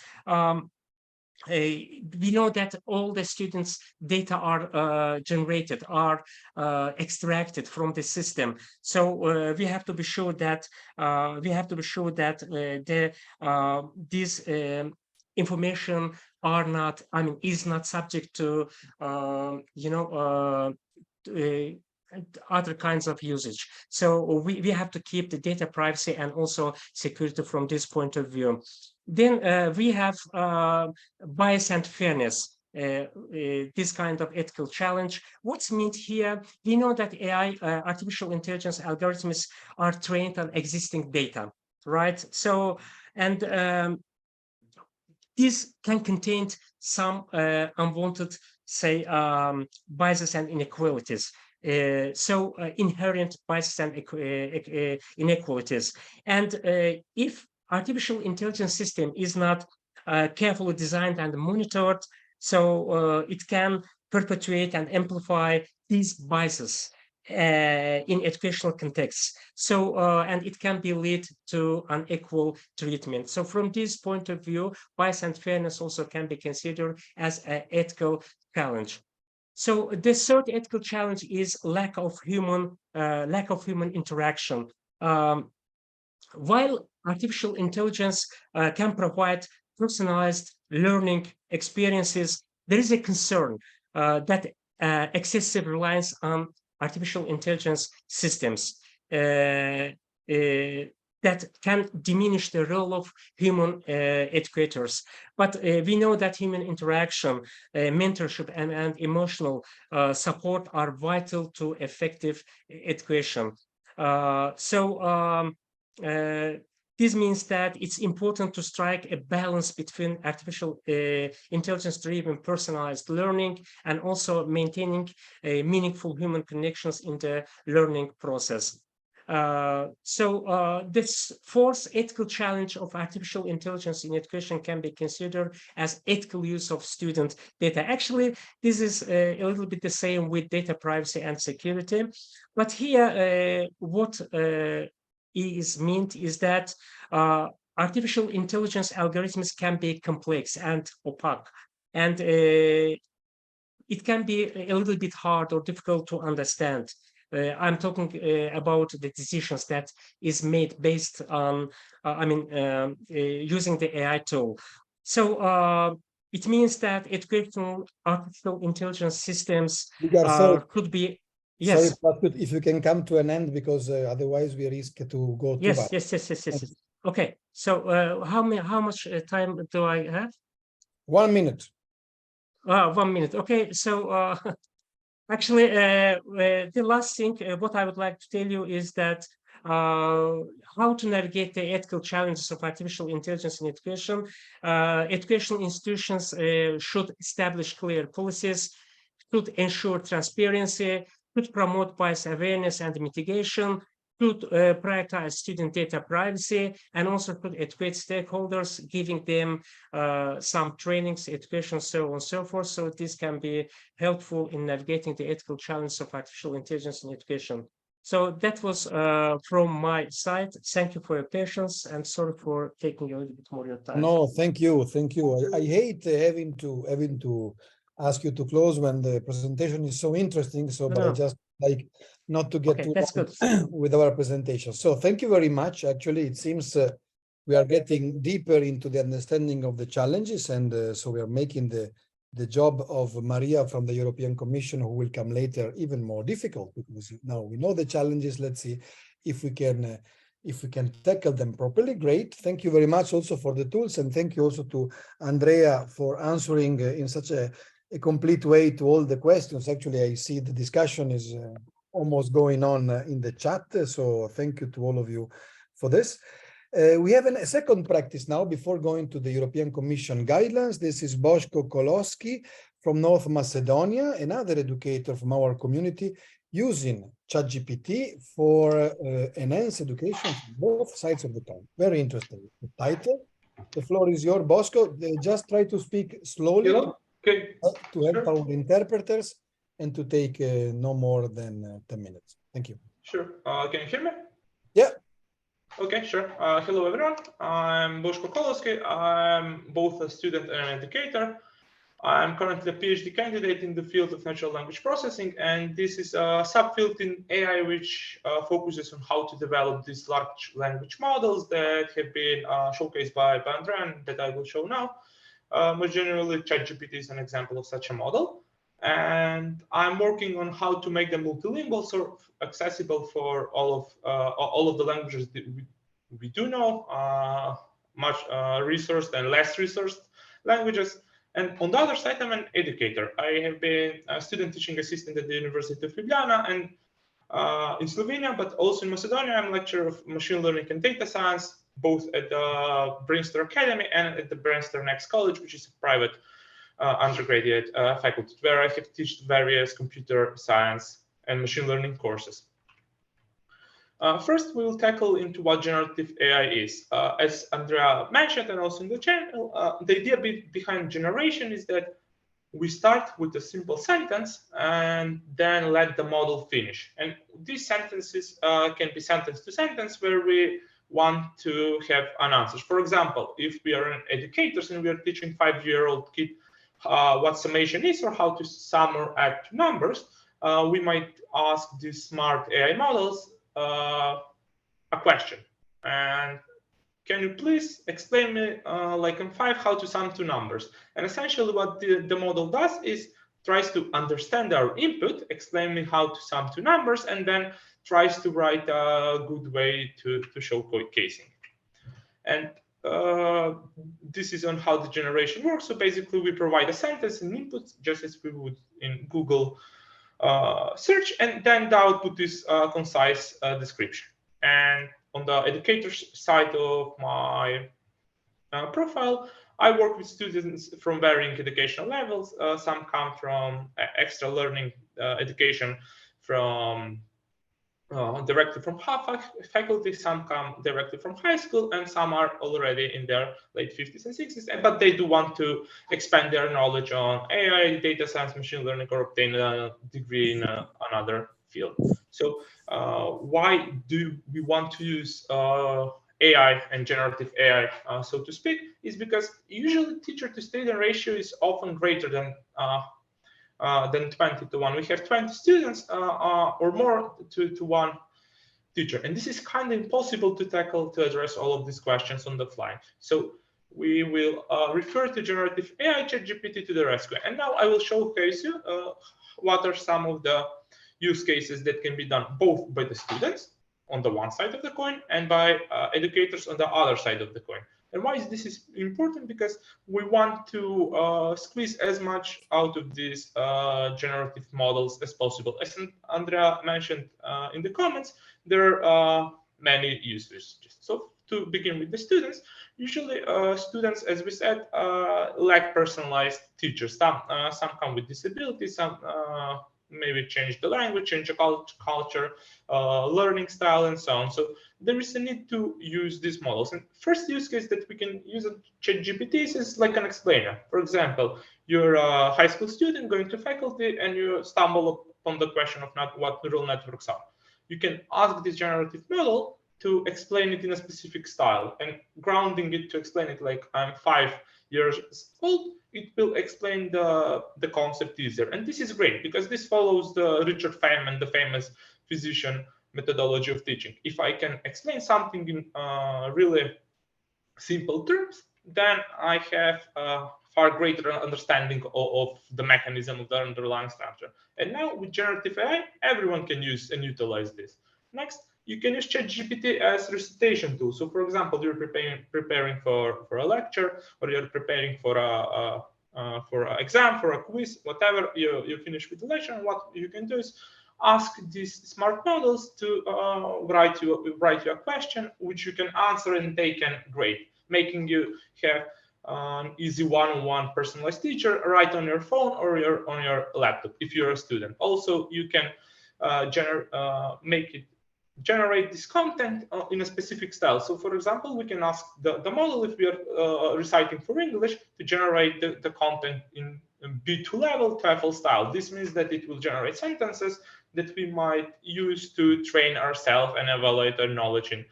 we know that all the students' data are generated, are extracted from the system. So we have to be sure that this information are not, is not subject to other kinds of usage. So we have to keep the data privacy and also security from this point of view. Then we have bias and fairness, this kind of ethical challenge. What's meant here? We know that AI, artificial intelligence algorithms are trained on existing data, right? So, and this can contain some unwanted, say, biases and inequalities. Inherent biases and inequalities. And if artificial intelligence system is not carefully designed and monitored, so it can perpetuate and amplify these biases in educational contexts. So, and it can be lead to unequal treatment. So from this point of view, bias and fairness also can be considered as an ethical challenge. So the third ethical challenge is lack of human interaction. While artificial intelligence can provide personalized learning experiences, there is a concern that excessive reliance on artificial intelligence systems that can diminish the role of human educators. But we know that human interaction, mentorship, and emotional support are vital to effective education. This means that it's important to strike a balance between artificial intelligence-driven personalized learning and also maintaining meaningful human connections in the learning process. This fourth ethical challenge of artificial intelligence in education can be considered as ethical use of student data. Actually, this is a little bit the same with data privacy and security. But here, what is meant is that artificial intelligence algorithms can be complex and opaque, and it can be a little bit hard or difficult to understand. I'm talking about the decisions that is made based on, using the AI tool. So it means that educational artificial intelligence systems could be. Yes. Sorry, but if you can come to an end, because otherwise we risk to go too far. Yes. Okay. So how much time do I have? 1 minute. 1 minute. Okay. So actually, the last thing what I would like to tell you is that how to navigate the ethical challenges of artificial intelligence in education. Educational institutions should establish clear policies, should ensure transparency, should promote bias awareness and mitigation, should prioritize student data privacy, and also should educate stakeholders, giving them some trainings, education, so on and so forth. So this can be helpful in navigating the ethical challenges of artificial intelligence in education. So that was from my side. Thank you for your patience, and sorry for taking a little bit more of your time. No, thank you. I hate having to ask you to close when the presentation is so interesting. So, but I just like not to get too long with our presentation. So thank you very much. Actually, it seems we are getting deeper into the understanding of the challenges, and so we are making the job of Maria from the European Commission, who will come later, even more difficult, because now we know the challenges. Let's see if we can tackle them properly. Great. Thank you very much also for the tools, and thank you also to Andrea for answering in such a complete way to all the questions. Actually, I see the discussion is almost going on in the chat. So thank you to all of you for this. We have a second practice now before going to the European Commission guidelines. This is Boško Koloski from North Macedonia, another educator from our community, using ChatGPT for enhanced education from both sides of the coin. Very interesting. The title. The floor is yours, Boško. Just try to speak slowly. Hello? Okay. To help our interpreters and to take no more than 10 minutes. Thank you. Sure. Can you hear me? Yeah. Okay, sure. Hello, everyone. I'm Boško Koloski. I'm both a student and an educator. I'm currently a PhD candidate in the field of natural language processing, and this is a subfield in AI which focuses on how to develop these large language models that have been showcased by Andrea and that I will show now. More generally, ChatGPT is an example of such a model. And I'm working on how to make them multilingual, so accessible for all of the languages that we do know, much resourced and less resourced languages. And on the other side, I'm an educator. I have been a student teaching assistant at the University of Ljubljana and in Slovenia, but also in Macedonia. I'm lecturer of machine learning and data science, both at the Brainstar Academy and at the Brainstar Next College, which is a private undergraduate faculty, where I have taught various computer science and machine learning courses. First, we will tackle into what generative AI is. As Andrea mentioned, and also in the channel, the idea behind generation is that we start with a simple sentence and then let the model finish. And these sentences can be sentence to sentence where we want to have an answer. For example, if we are educators and we are teaching 5-year-old kid what summation is or how to sum or add two numbers, we might ask these smart AI models a question. And can you please explain me, like in 5, how to sum two numbers? And essentially what the model does is tries to understand our input, explain me how to sum two numbers, and then tries to write a good way to show casing. And this is on how the generation works. So basically we provide a sentence and input just as we would in Google search, and then the output is a concise description. And on the educator's side of my profile, I work with students from varying educational levels. Some come from extra learning education from directly from faculty, some come directly from high school, and some are already in their late 50s and 60s, but they do want to expand their knowledge on AI, data science, machine learning, or obtain a degree in another field. So why do we want to use AI and generative AI, so to speak, is because usually teacher-to-student ratio is often greater than 20 to 1. We have 20 students or more to one teacher. And this is kind of impossible to tackle, to address all of these questions on the fly. So we will refer to generative AI ChatGPT to the rescue. And now I will showcase you what are some of the use cases that can be done both by the students on the one side of the coin and by educators on the other side of the coin. And why is this important? Because we want to squeeze as much out of these generative models as possible. As Andrea mentioned in the comments, there are many uses. So to begin with the students, usually students, as we said, lack personalized teachers. Some come with disabilities, some maybe change the language, change the culture, learning style, and so on. So there is a need to use these models. And first use case that we can use ChatGPT is like an explainer. For example, you're a high school student going to faculty and you stumble upon the question of what neural networks are. You can ask this generative model to explain it in a specific style, and grounding it to explain it like I'm 5 years old, it will explain the concept easier. And this is great because this follows the Richard Feynman, the famous physician, methodology of teaching. If I can explain something in really simple terms, then I have a far greater understanding of the mechanism of the underlying structure. And now with generative AI, everyone can use and utilize this. Next, you can use ChatGPT as recitation tool. So for example, you're preparing for a lecture, or you're preparing for an exam, for a quiz, whatever, you finish with the lecture, and what you can do is ask these smart models to write you a question, which you can answer and they can grade, making you have an easy one-on-one personalized teacher right on your phone or on your laptop if you're a student. Also, you can generate this content in a specific style. So for example, we can ask the model, if we are reciting for English, to generate the content in B2 level TOEFL style. This means that it will generate sentences that we might use to train ourselves and evaluate our knowledge in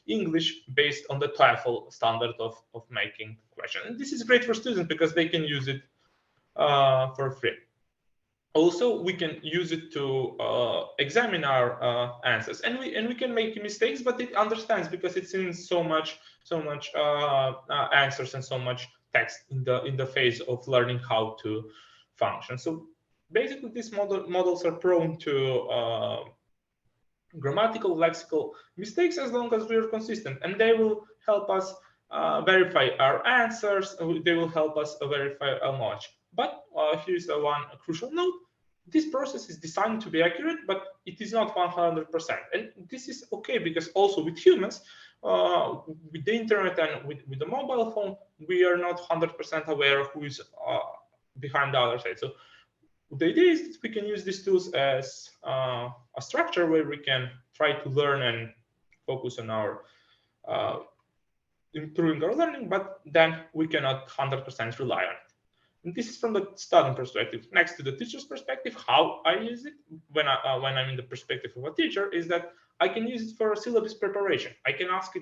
English based on the TOEFL standard of making questions. And this is great for students because they can use it for free. Also, we can use it to examine our answers, and we can make mistakes, but it understands because it's in so much answers and so much text in the phase of learning how to function. So basically, these models are prone to grammatical, lexical mistakes as long as we are consistent, and they will help us verify our answers. They will help us verify our knowledge. But here's one crucial note. This process is designed to be accurate, but it is not 100%. And this is okay because also with humans, with the internet and with the mobile phone, we are not 100% aware of who is behind the other side. So the idea is that we can use these tools as a structure where we can try to learn and focus on our improving our learning, but then we cannot 100% rely on it. And this is from the student perspective. Next to the teacher's perspective, how I use it when I'm in the perspective of a teacher is that I can use it for syllabus preparation. I can ask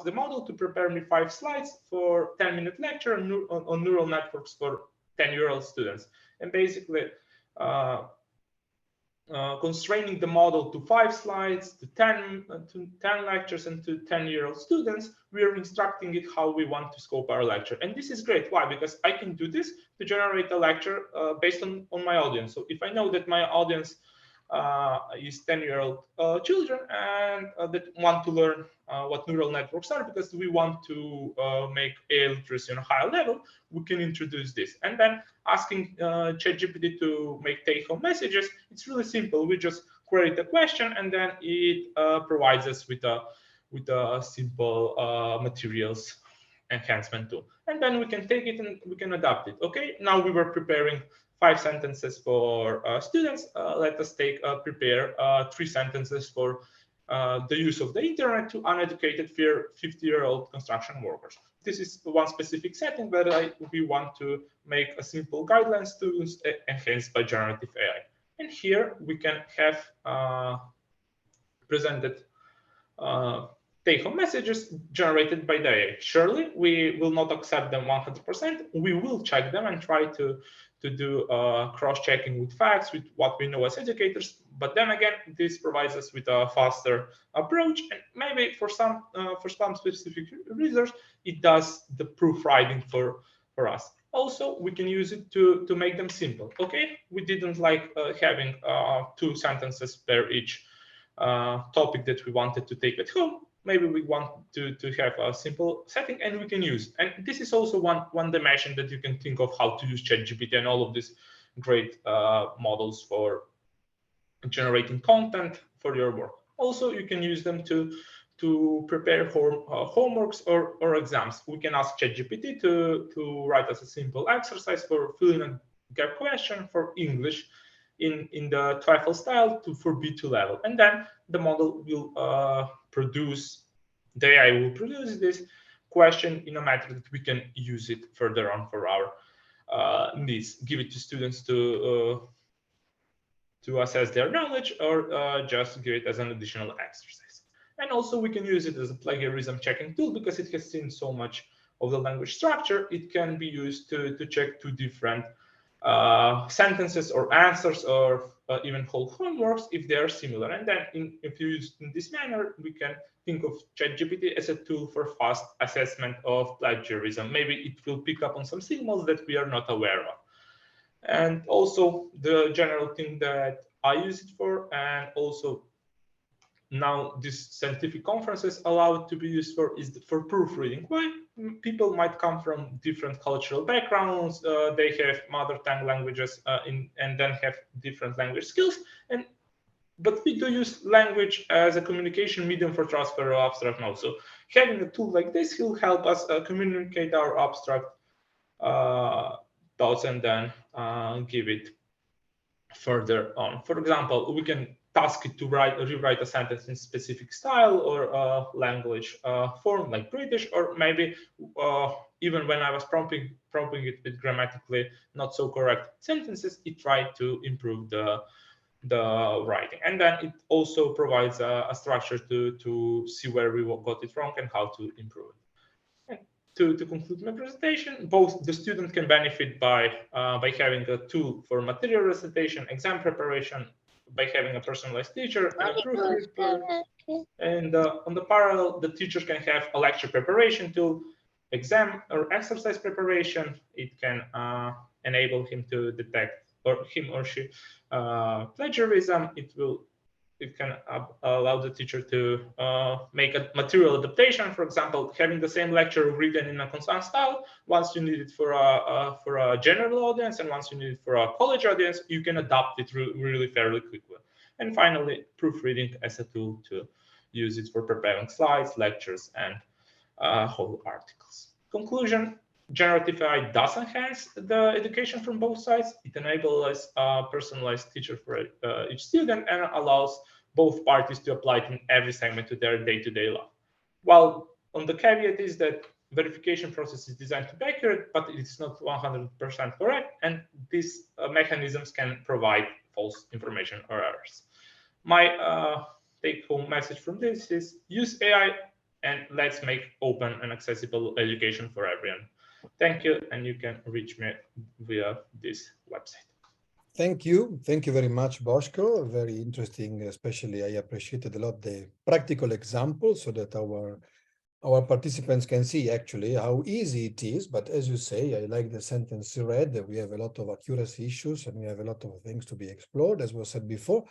the model to prepare me 5 slides for 10-minute lecture on neural networks for 10-year-old students. And basically, constraining the model to 5 slides, to 10 lectures, and to 10-year-old students, we are instructing it how we want to scope our lecture. And this is great. Why? Because I can do this to generate a lecture based on my audience. So if I know that my audience is 10-year-old children and that want to learn what neural networks are because we want to make AI literacy on a higher level, we can introduce this. And then asking ChatGPT to make take-home messages, it's really simple. We just create a question and then it provides us with with a simple materials enhancement tool. And then we can take it and we can adapt it. Okay, now we were preparing 5 sentences for students. Let us prepare 3 sentences for the use of the internet to uneducated 50-year-old construction workers. This is one specific setting where we want to make a simple guidelines to enhanced by generative AI. And here we can have presented take-home messages generated by the AI. Surely we will not accept them 100%. We will check them and try to do cross-checking with facts, with what we know as educators. But then again, this provides us with a faster approach, and maybe for some specific reasons, it does the proofreading for us. Also, we can use it to make them simple. Okay, we didn't like having 2 sentences per each topic that we wanted to take at home. Maybe we want to have a simple setting, and we can use. And this is also one dimension that you can think of how to use ChatGPT and all of these great models for generating content for your work. Also, you can use them to prepare homeworks or exams. We can ask ChatGPT to write us a simple exercise for filling a gap question for English in the TOEFL style for B2 level, and then the model will the AI will produce this question in a method that we can use it further on for our needs. Give it to students to assess their knowledge, or just give it as an additional exercise. And also we can use it as a plagiarism checking tool because it has seen so much of the language structure. It can be used to check 2 different sentences or answers, or even whole homeworks if they are similar. And then if you use in this manner, we can think of ChatGPT as a tool for fast assessment of plagiarism. Maybe it will pick up on some signals that we are not aware of. And also the general thing that I use it for, and also now these scientific conferences allow it to be used for, is for proofreading. Why? People might come from different cultural backgrounds, they have mother tongue languages and then have different language skills, but we do use language as a communication medium for transfer of abstract knowledge. So having a tool like this will help us communicate our abstract thoughts and then give it further on. For example, we can task it to rewrite a sentence in specific style or language form like British, or maybe even when I was prompting it with grammatically not so correct sentences, it tried to improve the writing. And then it also provides a structure to see where we got it wrong and how to improve it. To conclude my presentation, both the student can benefit by having a tool for material recitation, exam preparation, by having a personalized teacher and a proofreader. And on the parallel, the teacher can have a lecture preparation tool, exam or exercise preparation. It can enable him to detect, or him or she, plagiarism. It can allow the teacher to make a material adaptation. For example, having the same lecture written in a constant style. Once you need it for a general audience, and once you need it for a college audience, you can adapt it really fairly quickly. And finally, proofreading as a tool to use it for preparing slides, lectures, and whole articles. Conclusion: generative AI does enhance the education from both sides. It enables us a personalized teacher for each student and allows both parties to apply it in every segment to their day-to-day life. While on the caveat is that verification process is designed to be accurate, but it's not 100% correct, and these mechanisms can provide false information or errors. My take-home message from this is use AI and let's make open and accessible education for everyone. Thank you, and you can reach me via this website. Thank you very much, Boško. Very interesting, especially I appreciated a lot the practical examples so that our participants can see actually how easy it is. But as you say, I like the sentence you read, that we have a lot of accuracy issues and we have a lot of things to be explored, as was said before.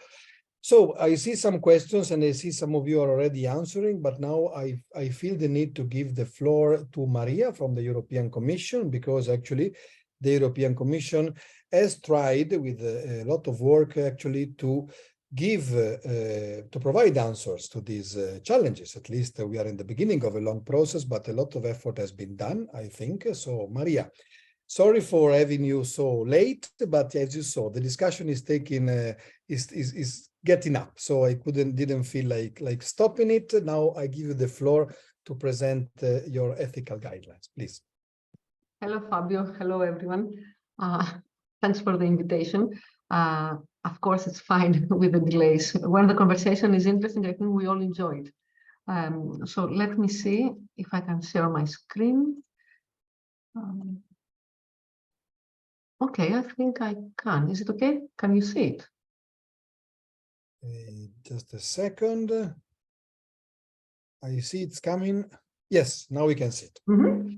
So I see some questions and I see some of you are already answering, but now I feel the need to give the floor to Maria from the European Commission, because actually the European Commission has tried with a lot of work actually to to provide answers to these challenges. At least we are in the beginning of a long process, but a lot of effort has been done, I think. So Maria, sorry for having you so late, but as you saw, the discussion is taking is getting up. So I didn't feel like stopping it. Now I give you the floor to present your ethical guidelines, please. Hello, Fabio. Hello, everyone. Thanks for the invitation. Of course, it's fine with the delays. When the conversation is interesting, I think we all enjoy it. So let me see if I can share my screen. Okay, I think I can. Is it okay? Can you see it? Just a second. I see it's coming. Yes, now we can see it.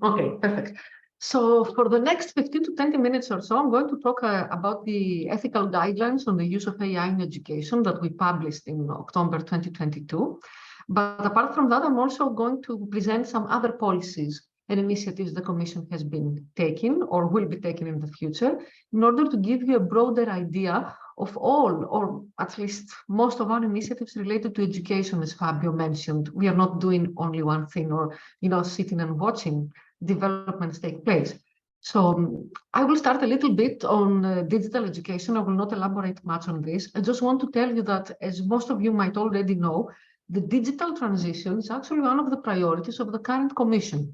Okay, perfect. So for the next 15 to 20 minutes or so, I'm going to talk about the ethical guidelines on the use of AI in education that we published in October 2022. But apart from that, I'm also going to present some other policies and initiatives the Commission has been taking or will be taking in the future in order to give you a broader idea of all, or at least most of our initiatives related to education, as Fabio mentioned. We are not doing only one thing or, sitting and watching developments take place. So I will start a little bit on digital education. I will not elaborate much on this. I just want to tell you that, as most of you might already know, the digital transition is actually one of the priorities of the current Commission,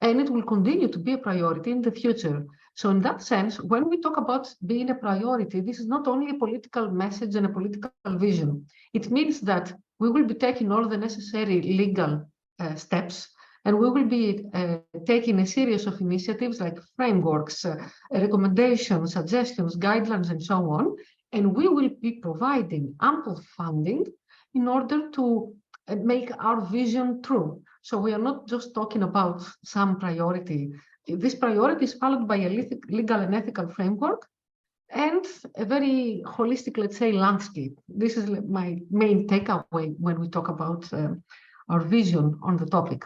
and it will continue to be a priority in the future. So in that sense, when we talk about being a priority, this is not only a political message and a political vision. It means that we will be taking all the necessary legal steps, and we will be taking a series of initiatives like frameworks, recommendations, suggestions, guidelines, and so on. And we will be providing ample funding in order to make our vision true. So we are not just talking about some priority. This priority is followed by a legal and ethical framework and a very holistic, let's say, landscape. This is my main takeaway when we talk about our vision on the topic.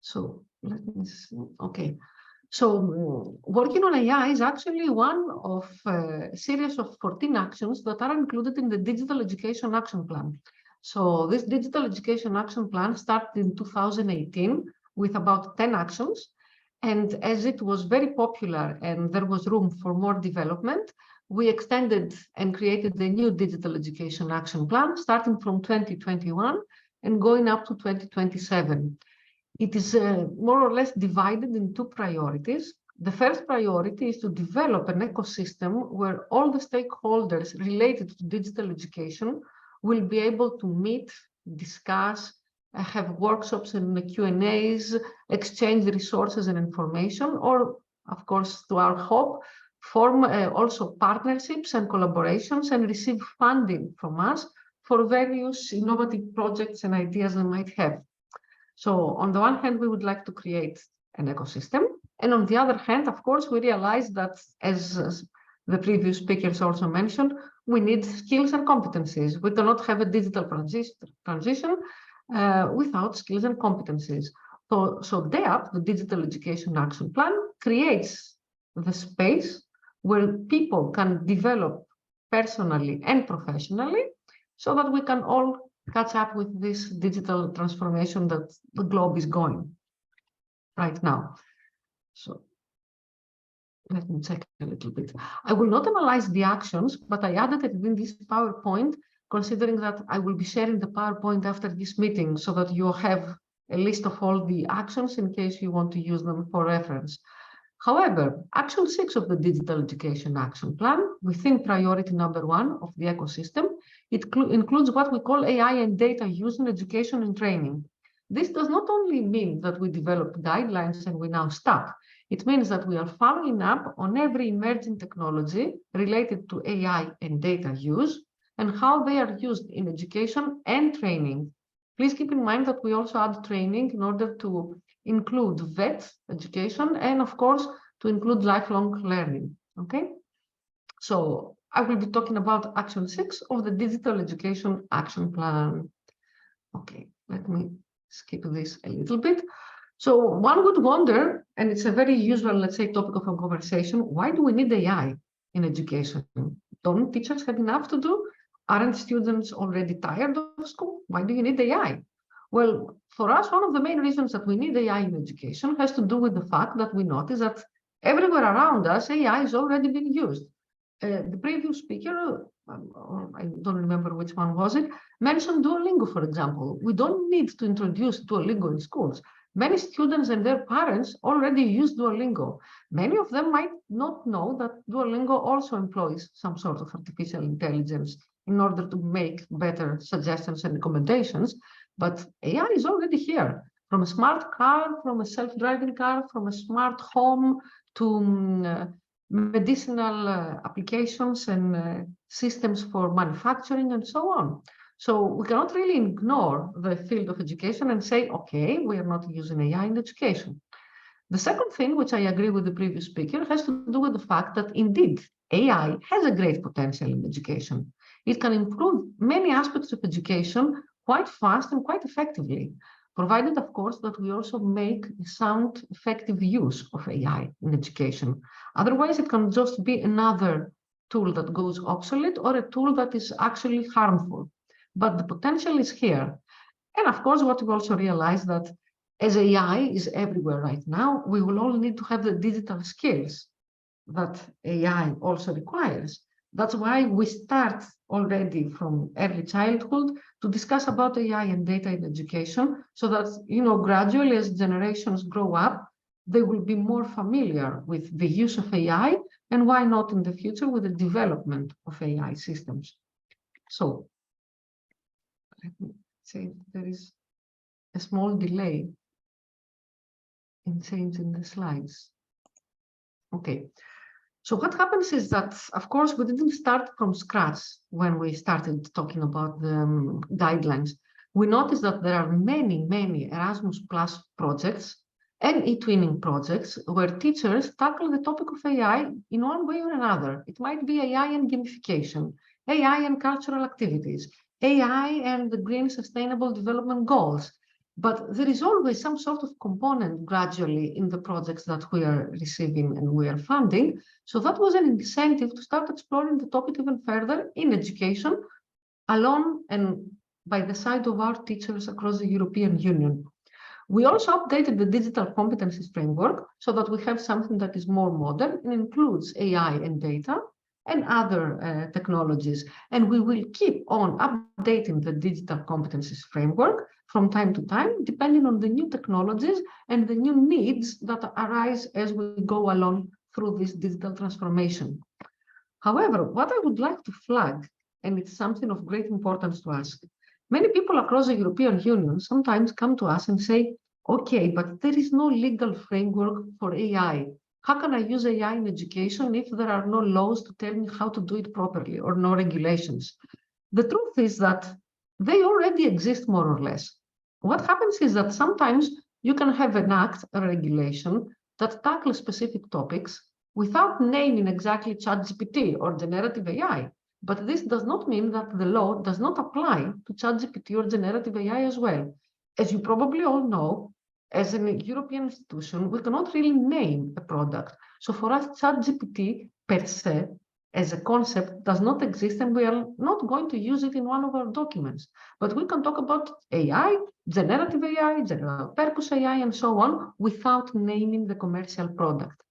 So let me see. Okay. So working on AI is actually one of a series of 14 actions that are included in the Digital Education Action Plan. So this Digital Education Action Plan started in 2018 with about 10 actions. And as it was very popular and there was room for more development, we extended and created the new Digital Education Action Plan starting from 2021 and going up to 2027. It is more or less divided in two priorities. The first priority is to develop an ecosystem where all the stakeholders related to digital education will be able to meet, discuss, have workshops and Q&As, exchange resources and information, or, of course, to our hope, form also partnerships and collaborations and receive funding from us for various innovative projects and ideas they might have. So on the one hand, we would like to create an ecosystem. And on the other hand, of course, we realize that, as the previous speakers also mentioned, we need skills and competencies. We cannot have a digital transition without skills and competencies. So DEAP, the Digital Education Action Plan, creates the space where people can develop personally and professionally so that we can all catch up with this digital transformation that the globe is going right now. So let me check a little bit. I will not analyze the actions, but I added it in this PowerPoint, considering that I will be sharing the PowerPoint after this meeting so that you have a list of all the actions in case you want to use them for reference. However, Action 6 of the Digital Education Action Plan, within priority number 1 of the ecosystem, it includes what we call AI and data use in education and training. This does not only mean that we develop guidelines and we now stop. It means that we are following up on every emerging technology related to AI and data use and how they are used in education and training. Please keep in mind that we also add training in order to include VET education and, of course, to include lifelong learning. Okay, so I will be talking about Action 6 of the Digital Education Action Plan. Okay, let me skip this a little bit. So one would wonder, and it's a very usual, let's say, topic of a conversation, why do we need AI in education? Don't teachers have enough to do? Aren't students already tired of school? Why do you need AI? Well, for us, one of the main reasons that we need AI in education has to do with the fact that we notice that everywhere around us, AI is already being used. The previous speaker, I don't remember which one was it, mentioned Duolingo, for example. We don't need to introduce Duolingo in schools. Many students and their parents already use Duolingo. Many of them might not know that Duolingo also employs some sort of artificial intelligence in order to make better suggestions and recommendations. But AI is already here, from a smart car, from a self-driving car, from a smart home to medicinal applications and systems for manufacturing and so on. So we cannot really ignore the field of education and say, okay, we are not using AI in education. The second thing, which I agree with the previous speaker, has to do with the fact that indeed AI has a great potential in education. It can improve many aspects of education quite fast and quite effectively, provided, of course, that we also make sound, effective use of AI in education. Otherwise, it can just be another tool that goes obsolete or a tool that is actually harmful. But the potential is here. And of course, what we also realize that as AI is everywhere right now, we will all need to have the digital skills that AI also requires. That's why we start already from early childhood to discuss about AI and data in education, so that, gradually as generations grow up, they will be more familiar with the use of AI, and why not in the future with the development of AI systems. So let me say there is a small delay in changing the slides. Okay. So what happens is that, of course, we didn't start from scratch when we started talking about the guidelines. We noticed that there are many, many Erasmus Plus projects and e-twinning projects where teachers tackle the topic of AI in one way or another. It might be AI and gamification, AI and cultural activities, AI and the green sustainable development goals. But there is always some sort of component gradually in the projects that we are receiving and we are funding. So that was an incentive to start exploring the topic even further in education, along and by the side of our teachers across the European Union. We also updated the digital competencies framework so that we have something that is more modern and includes AI and data and other technologies. And we will keep on updating the digital competencies framework from time to time, depending on the new technologies and the new needs that arise as we go along through this digital transformation. However, what I would like to flag, and it's something of great importance to us, many people across the European Union sometimes come to us and say, okay, but there is no legal framework for AI. How can I use AI in education if there are no laws to tell me how to do it properly or no regulations? The truth is that they already exist more or less. What happens is that sometimes you can have an act, a regulation that tackles specific topics without naming exactly ChatGPT or generative AI. But this does not mean that the law does not apply to ChatGPT or generative AI as well. As you probably all know, as a European institution, we cannot really name a product. So for us, ChatGPT per se, as a concept, does not exist, and we are not going to use it in one of our documents. But we can talk about AI, generative AI, general purpose AI, and so on, without naming the commercial product.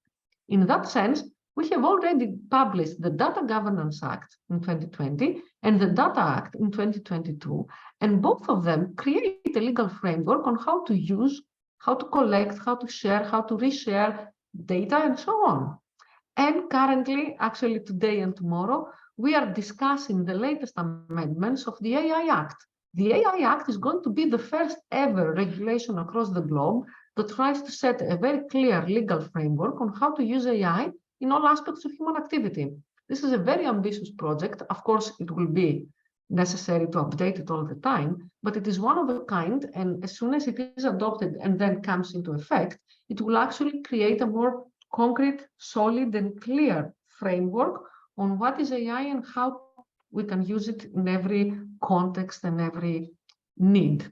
In that sense, we have already published the Data Governance Act in 2020 and the Data Act in 2022, and both of them create a legal framework on how to use, how to collect, how to share, how to reshare data, and so on. And currently, actually today and tomorrow, we are discussing the latest amendments of the AI Act. The AI Act is going to be the first ever regulation across the globe that tries to set a very clear legal framework on how to use AI in all aspects of human activity. This is a very ambitious project. Of course, it will be necessary to update it all the time, but it is one of a kind, and as soon as it is adopted and then comes into effect, it will actually create a more concrete, solid, and clear framework on what is AI and how we can use it in every context and every need.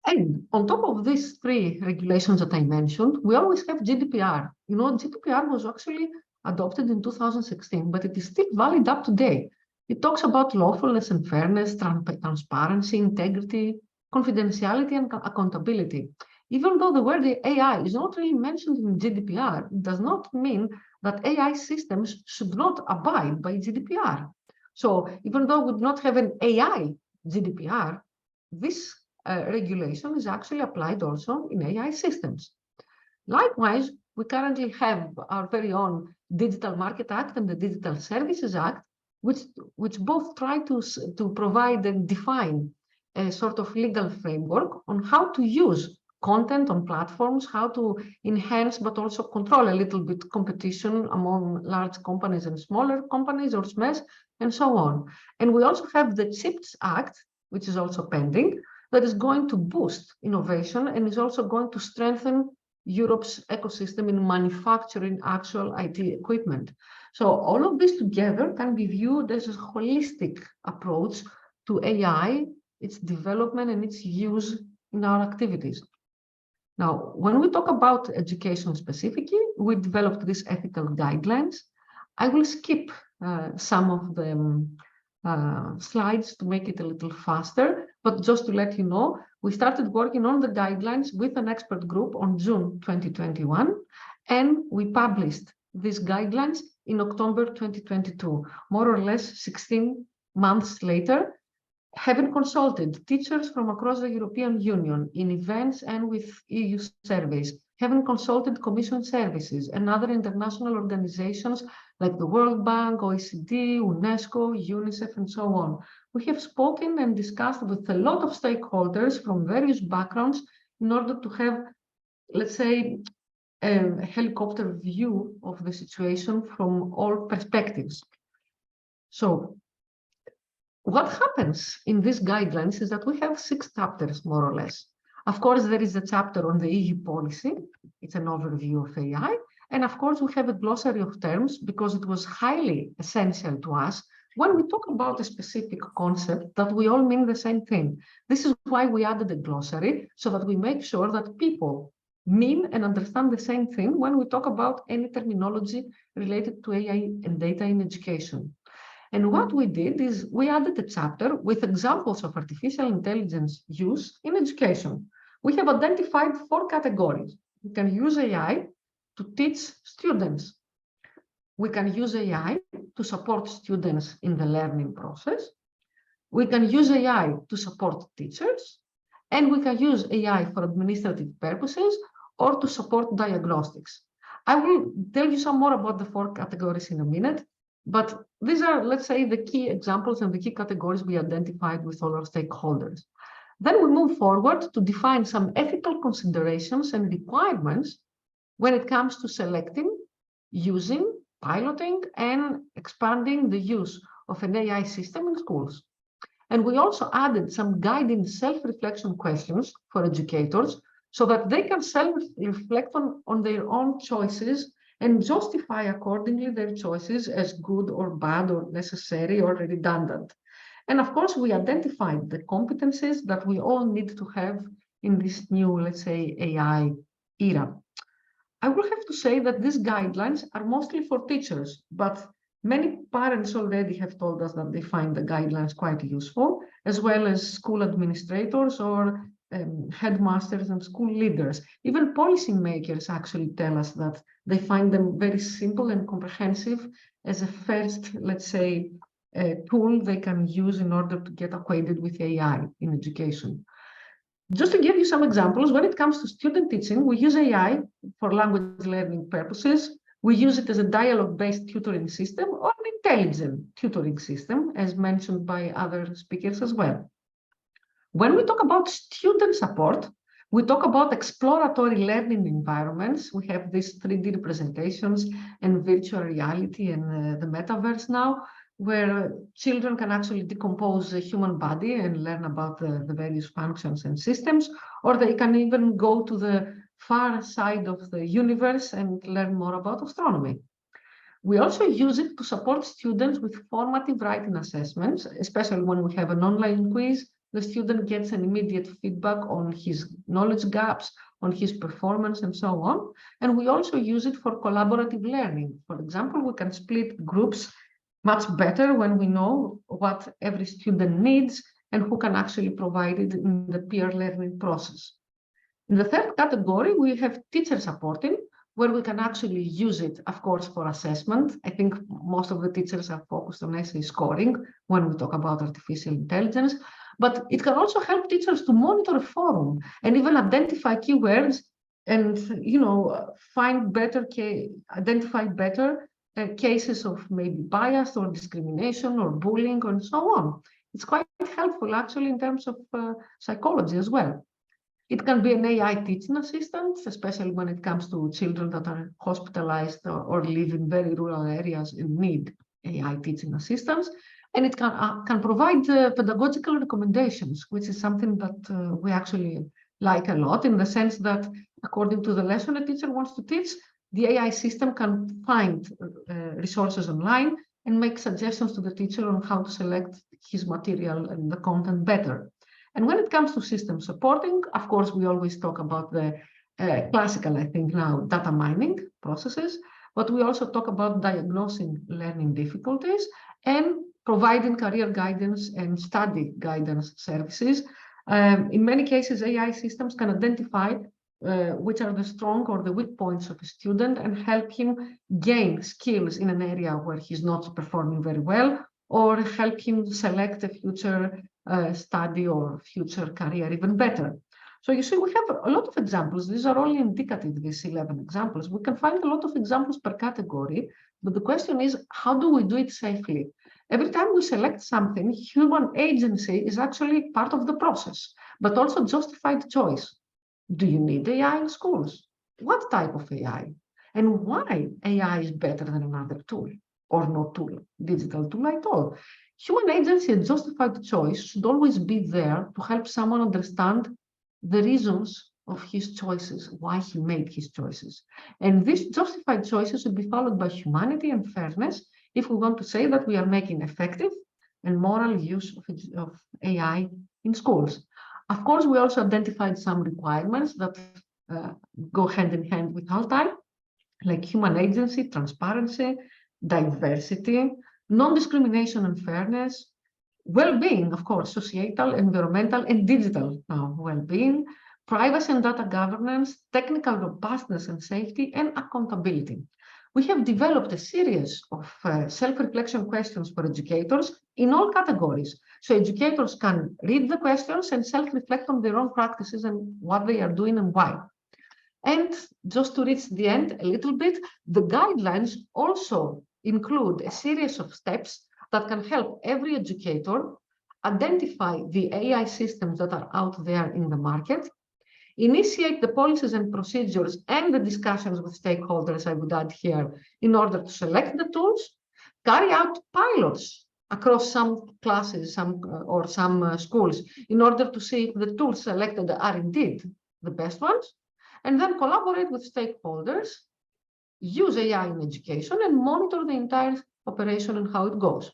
And on top of these three regulations that I mentioned, we always have GDPR. You know, GDPR was actually adopted in 2016, but it is still valid up to date. It talks about lawfulness and fairness, transparency, integrity, confidentiality, and accountability. Even though the word AI is not really mentioned in GDPR, it does not mean that AI systems should not abide by GDPR. So even though we do not have an AI GDPR, this regulation is actually applied also in AI systems. Likewise, we currently have our very own Digital Market Act and the Digital Services Act, which both try to provide and define a sort of legal framework on how to use content on platforms, how to enhance but also control a little bit competition among large companies and smaller companies or SMEs, and so on. And we also have the CHIPS Act, which is also pending, that is going to boost innovation and is also going to strengthen Europe's ecosystem in manufacturing actual IT equipment. So all of this together can be viewed as a holistic approach to AI, its development and its use in our activities. Now, when we talk about education specifically, we developed these ethical guidelines. I will skip some of the slides to make it a little faster, but just to let you know, we started working on the guidelines with an expert group on June 2021, and we published these guidelines in October 2022, more or less 16 months later, having consulted teachers from across the European Union in events and with EU surveys, having consulted Commission services and other international organizations like the World Bank, OECD, UNESCO, UNICEF, and so on. We have spoken and discussed with a lot of stakeholders from various backgrounds in order to have, let's say, a helicopter view of the situation from all perspectives. So, what happens in these guidelines is that we have 6 chapters, more or less. Of course, there is a chapter on the EU policy. It's an overview of AI. And of course, we have a glossary of terms because it was highly essential to us when we talk about a specific concept that we all mean the same thing. This is why we added a glossary, so that we make sure that people mean and understand the same thing when we talk about any terminology related to AI and data in education. And what we did is we added a chapter with examples of artificial intelligence use in education. We have identified 4 categories. We can use AI to teach students. We can use AI to support students in the learning process. We can use AI to support teachers. And we can use AI for administrative purposes or to support diagnostics. I will tell you some more about the 4 categories in a minute. But these are, let's say, the key examples and the key categories we identified with all our stakeholders. Then we move forward to define some ethical considerations and requirements when it comes to selecting, using, piloting, and expanding the use of an AI system in schools. And we also added some guiding self-reflection questions for educators so that they can self-reflect on their own choices and justify accordingly their choices as good or bad or necessary or redundant. And of course, we identified the competencies that we all need to have in this new, let's say, AI era. I will have to say that these guidelines are mostly for teachers, but many parents already have told us that they find the guidelines quite useful, as well as school administrators or headmasters and school leaders. Even policymakers actually tell us that they find them very simple and comprehensive as a first, let's say, tool they can use in order to get acquainted with AI in education. Just to give you some examples, when it comes to student teaching, we use AI for language learning purposes. We use it as a dialogue-based tutoring system or an intelligent tutoring system, as mentioned by other speakers as well. When we talk about student support, we talk about exploratory learning environments. We have these 3D representations and virtual reality and the metaverse now, where children can actually decompose the human body and learn about the various functions and systems, or they can even go to the far side of the universe and learn more about astronomy. We also use it to support students with formative writing assessments, especially when we have an online quiz the student gets an immediate feedback on his knowledge gaps, on his performance, and so on. And we also use it for collaborative learning. For example, we can split groups much better when we know what every student needs and who can actually provide it in the peer learning process. In the third category, we have teacher supporting, where we can actually use it, of course, for assessment. I think most of the teachers are focused on essay scoring when we talk about artificial intelligence, but it can also help teachers to monitor a forum and even identify keywords and, find better, identify better cases of maybe bias or discrimination or bullying and so on. It's quite helpful actually in terms of psychology as well. It can be an AI teaching assistant, especially when it comes to children that are hospitalized or live in very rural areas and need AI teaching assistance. And it can provide pedagogical recommendations, which is something that we actually like a lot, in the sense that according to the lesson a teacher wants to teach, the AI system can find resources online and make suggestions to the teacher on how to select his material and the content better. And when it comes to system supporting, of course, we always talk about the classical, I think now, data mining processes, but we also talk about diagnosing learning difficulties and providing career guidance and study guidance services. In many cases, AI systems can identify which are the strong or the weak points of a student and help him gain skills in an area where he's not performing very well, or help him select a future study or future career even better. So you see, we have a lot of examples. These are only indicative, these 11 examples. We can find a lot of examples per category, but the question is, how do we do it safely? Every time we select something, human agency is actually part of the process, but also justified choice. Do you need AI in schools? What type of AI? And why AI is better than another tool, or no tool, digital tool at all? Human agency and justified choice should always be there to help someone understand the reasons of his choices, why he made his choices. And these justified choices should be followed by humanity and fairness if we want to say that we are making effective and moral use of AI in schools. Of course, we also identified some requirements that go hand in hand with Altai, like human agency, transparency, diversity, non-discrimination and fairness, well-being, of course, societal, environmental, and digital well-being, privacy and data governance, technical robustness and safety, and accountability. We have developed a series of self-reflection questions for educators in all categories. So educators can read the questions and self-reflect on their own practices and what they are doing and why. And just to reach the end a little bit, the guidelines also include a series of steps that can help every educator identify the AI systems that are out there in the market, initiate the policies and procedures and the discussions with stakeholders, I would add here, in order to select the tools, carry out pilots across some classes or some schools in order to see if the tools selected are indeed the best ones, and then collaborate with stakeholders, use AI in education, and monitor the entire operation and how it goes.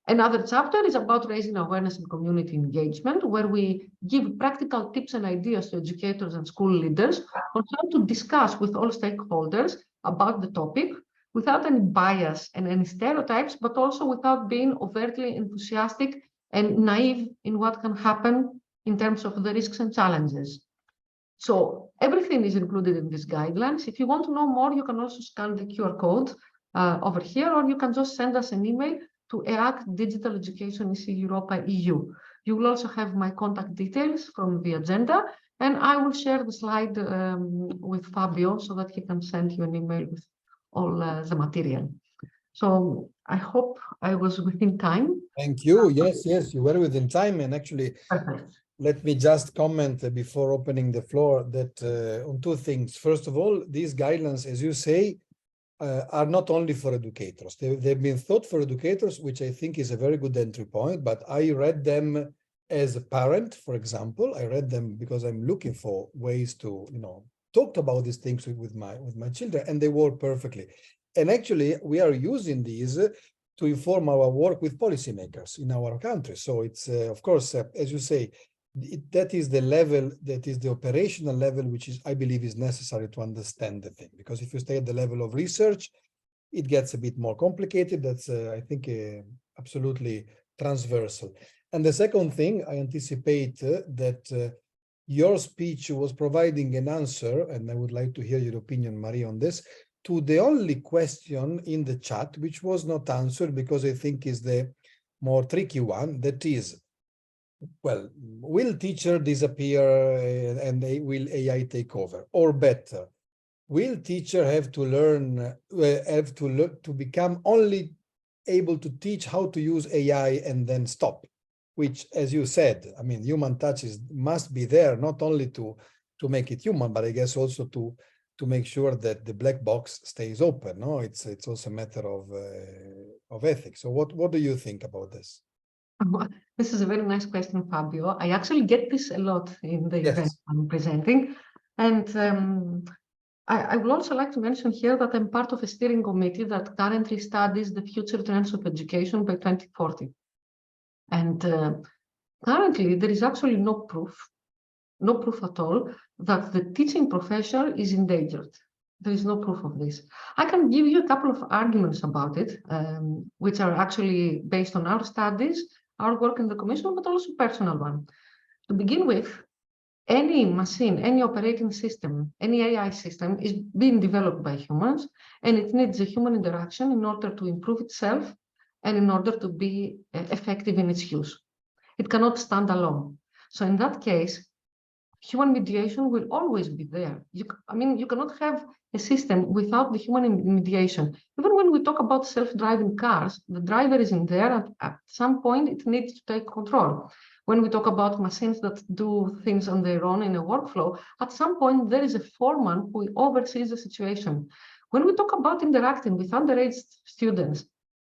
Another chapter is about raising awareness and community engagement, where we give practical tips and ideas to educators and school leaders on how to discuss with all stakeholders about the topic without any bias and any stereotypes, but also without being overtly enthusiastic and naive in what can happen in terms of the risks and challenges. So everything is included in these guidelines. If you want to know more, you can also scan the QR code over here, or you can just send us an email to EAC Digital Education EC Europa EU. You will also have my contact details from the agenda, and I will share the slide with Fabio so that he can send you an email with all the material. So I hope I was within time. Thank you. Yes, you were within time. And actually, Perfect. let me just comment before opening the floor that on two things. First of all, these guidelines, as you say, are not only for educators. They've been thought for educators, which I think is a very good entry point, but I read them as a parent, for example. I read them because I'm looking for ways to, talk about these things with my children, and they work perfectly. And actually, we are using these to inform our work with policymakers in our country. So it's, of course, as you say, that is the level, that is the operational level, which is, I believe, is necessary to understand the thing. Because if you stay at the level of research, it gets a bit more complicated. That's, I think, absolutely transversal. And the second thing, I anticipate that your speech was providing an answer, and I would like to hear your opinion, Marie, on this, to the only question in the chat, which was not answered, because I think is the more tricky one, that is, well, will teacher disappear and will AI take over? Or better, will teacher have to learn, to become only able to teach how to use AI and then stop? Which, as you said, I mean, human touch must be there, not only to make it human, but I guess also to make sure that the black box stays open. No, it's also a matter of ethics. So what do you think about this? This is a very nice question, Fabio. I actually get this a lot in the event Yes. I'm presenting. And I would also like to mention here that I'm part of a steering committee that currently studies the future trends of education by 2040. And currently, there is actually no proof at all that the teaching profession is endangered. There is no proof of this. I can give you a couple of arguments about it, which are actually based on our studies, our work in the Commission, but also personal one. To begin with, any machine, any operating system, any AI system is being developed by humans, and it needs a human interaction in order to improve itself and in order to be effective in its use. It cannot stand alone. So in that case, human mediation will always be there. You cannot have a system without the human mediation. Even when we talk about self-driving cars, the driver is in there. At some point, it needs to take control. When we talk about machines that do things on their own in a workflow, at some point, there is a foreman who oversees the situation. When we talk about interacting with underage students,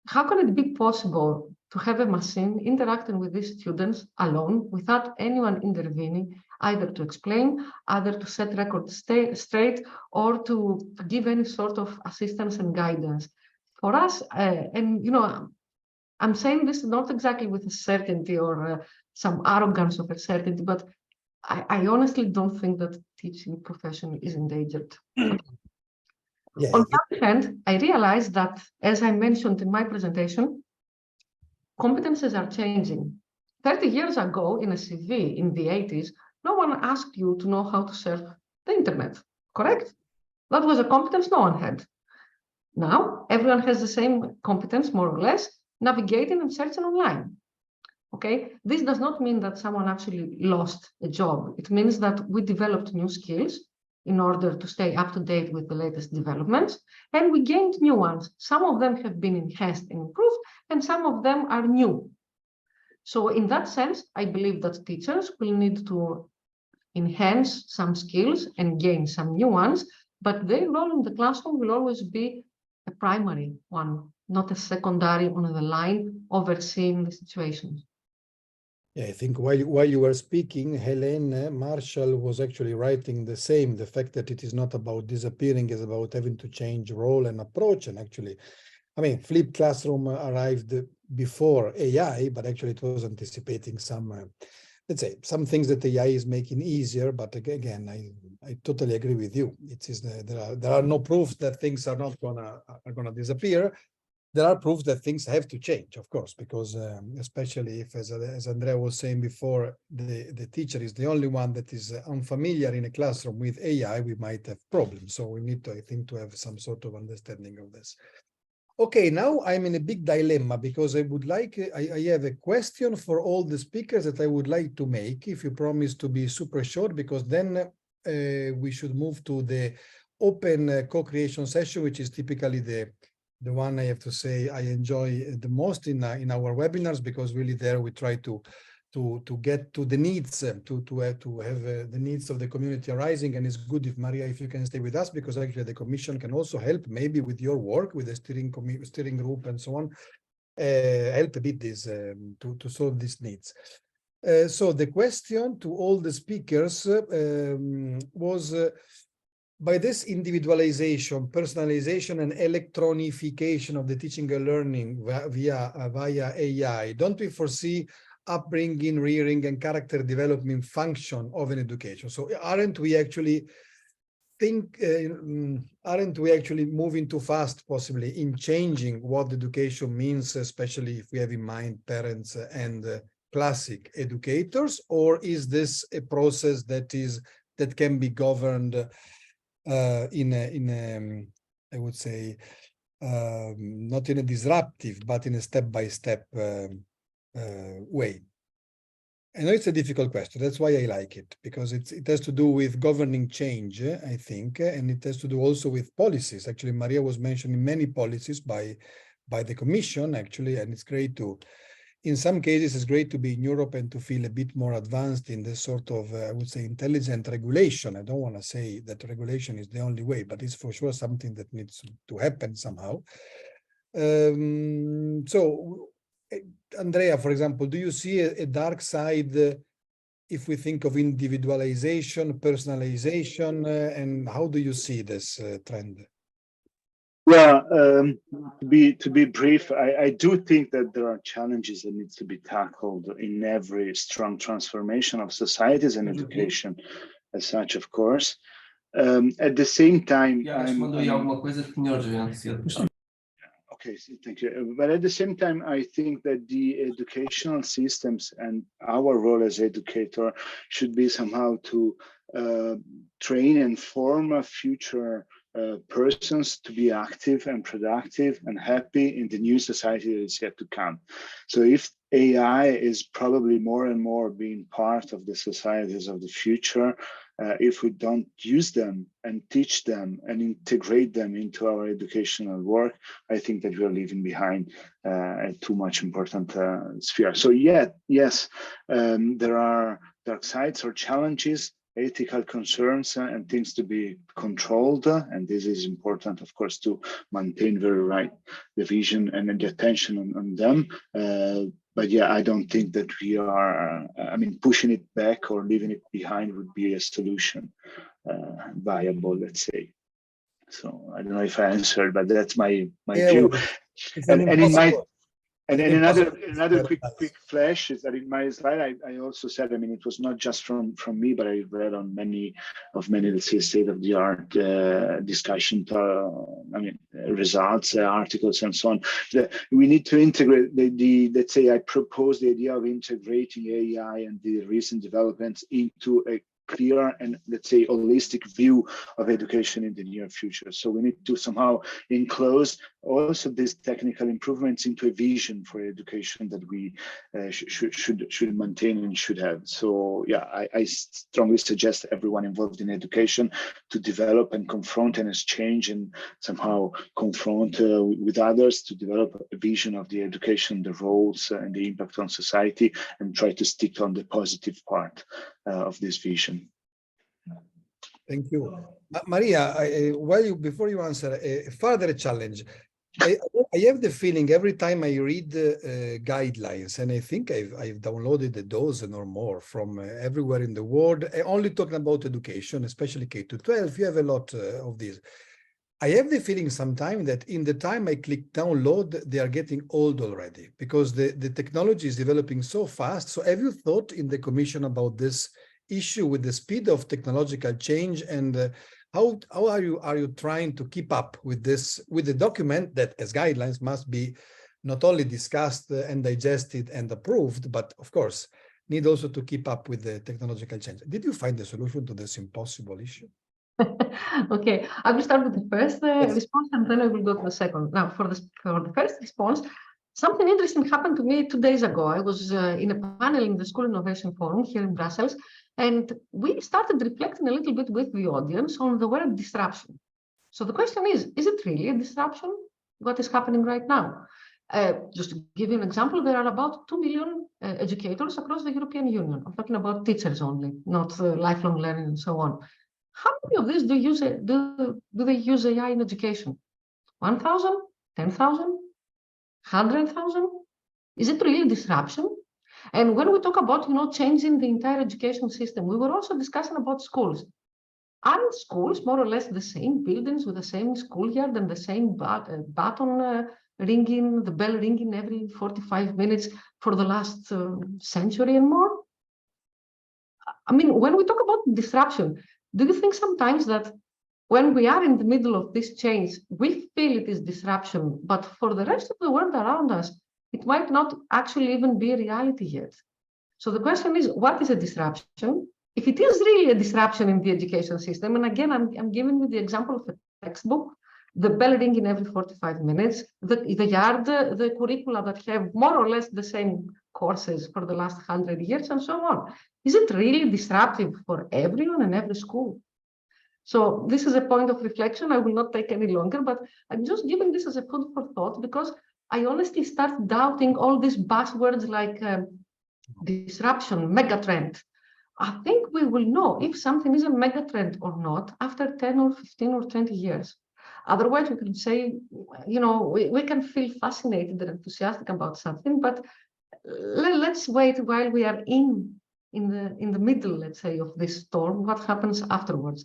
how can it be possible to have a machine interacting with these students alone without anyone intervening, either to explain, either to set records straight, or to give any sort of assistance and guidance? For us, I'm saying this not exactly with a certainty or some arrogance of a certainty, but I honestly don't think that teaching profession is endangered. Yeah, On the other hand, I realized that, as I mentioned in my presentation, competences are changing. 30 years ago, in a CV in the 80s, no one asked you to know how to surf the internet, correct? That was a competence no one had. Now, everyone has the same competence, more or less, navigating and searching online. Okay, this does not mean that someone actually lost a job. It means that we developed new skills in order to stay up to date with the latest developments, and we gained new ones. Some of them have been enhanced and improved, and some of them are new. So in that sense, I believe that teachers will need to enhance some skills and gain some new ones, but their role in the classroom will always be a primary one, not a secondary on the line overseeing the situation. Yeah, I think while you were speaking, Helene Marshall was actually writing the same. The fact that it is not about disappearing is about having to change role and approach. And actually, I mean, flipped classroom arrived before AI, but actually it was anticipating some, let's say, some things that AI is making easier. But again, I totally agree with you. It is there are no proofs that things are not gonna disappear. There are proofs that things have to change, of course, because especially if, as Andrea was saying before, the teacher is the only one that is unfamiliar in a classroom with AI, we might have problems. So we need to, I think, to have some sort of understanding of this. Okay, now I'm in a big dilemma because I would like, I have a question for all the speakers that I would like to make, if you promise to be super short, because then we should move to the open co-creation session, which is typically the one I have to say I enjoy the most in our webinars, because really there we try to get to the needs, to have the needs of the community arising. And it's good if, Maria, if you can stay with us, because actually the Commission can also help maybe with your work, with the steering group and so on, help a bit this to solve these needs. So the question to all the speakers was, by this individualization, personalization, and electronification of the teaching and learning via AI, don't we foresee upbringing, rearing, and character development function of an education? So aren't we actually moving too fast, possibly, in changing what education means, especially if we have in mind parents and classic educators? Or is this a process that can be governed I would say, not in a disruptive, but in a step-by-step way? I know it's a difficult question. That's why I like it, because it has to do with governing change, I think, and it has to do also with policies. Actually, Maria was mentioning many policies by the Commission, actually, and it's great to, in some cases, it's great to be in Europe and to feel a bit more advanced in this sort of, I would say, intelligent regulation. I don't want to say that regulation is the only way, but it's for sure something that needs to happen somehow. So, Andrea, for example, do you see a dark side if we think of individualization, personalization, and how do you see this trend? Well, to be brief, I do think that there are challenges that needs to be tackled in every strong transformation of societies and education as such, of course. At the same time, okay, thank you. But at the same time, I think that the educational systems and our role as educator should be somehow to train and form a future persons to be active and productive and happy in the new society that is yet to come. So if AI is probably more and more being part of the societies of the future, if we don't use them and teach them and integrate them into our educational work, I think that we are leaving behind a too much important sphere. So yes, there are dark sides or challenges, ethical concerns and things to be controlled, and this is important, of course, to maintain very right the vision and the attention on them. But yeah, I don't think that we are, pushing it back or leaving it behind would be a solution viable, let's say. So I don't know if I answered, but that's my view. And another quick flash is that in my slide, I also said, it was not just from me, but I read on many, let's say, state-of-the-art discussion, results, articles, and so on. We need to integrate let's say, I propose the idea of integrating AI and the recent developments into a clear and, let's say, holistic view of education in the near future. So we need to somehow enclose also these technical improvements into a vision for education that we should maintain and should have. So yeah, I strongly suggest everyone involved in education to develop and confront and exchange and somehow confront with others to develop a vision of the education, the roles and the impact on society, and try to stick on the positive part of this vision. Thank you. Maria, before you answer, a further challenge. I have the feeling every time I read guidelines, and I think I've downloaded a dozen or more from everywhere in the world, only talking about education, especially K-12, you have a lot of these. I have the feeling sometimes that in the time I click download, they are getting old already, because the technology is developing so fast. So have you thought in the Commission about this issue with the speed of technological change, and how are you trying to keep up with this, with the document that as guidelines must be not only discussed and digested and approved, but of course need also to keep up with the technological change? Did you find a solution to this impossible issue? Okay, I will start with the first response, and then I will go to the second. Now, for the first response, something interesting happened to me 2 days ago. I was in a panel in the School Innovation Forum here in Brussels, and we started reflecting a little bit with the audience on the word disruption. So the question is it really a disruption? What is happening right now? Just to give you an example, there are about 2 million educators across the European Union. I'm talking about teachers only, not lifelong learning and so on. How many of these do they use AI in education? 1,000? 10,000? 100,000? Is it really disruption? And when we talk about changing the entire education system, we were also discussing about schools. Aren't schools more or less the same buildings with the same schoolyard and the same button ringing, the bell ringing every 45 minutes for the last century and more? I mean, when we talk about disruption, do you think sometimes that when we are in the middle of this change, we feel it is disruption, but for the rest of the world around us, it might not actually even be a reality yet? So the question is, what is a disruption? If it is really a disruption in the education system, and again, I'm giving you the example of a textbook, the bell ringing every 45 minutes, the curricula that have more or less the same courses for the last 100 years and so on. Is it really disruptive for everyone and every school? So this is a point of reflection. I will not take any longer, but I'm just giving this as a food for thought because I honestly start doubting all these buzzwords like disruption, megatrend. I think we will know if something is a megatrend or not after 10 or 15 or 20 years. Otherwise, we can say, you know, we can feel fascinated and enthusiastic about something, but let's wait while we are in the middle, let's say, of this storm. What happens afterwards?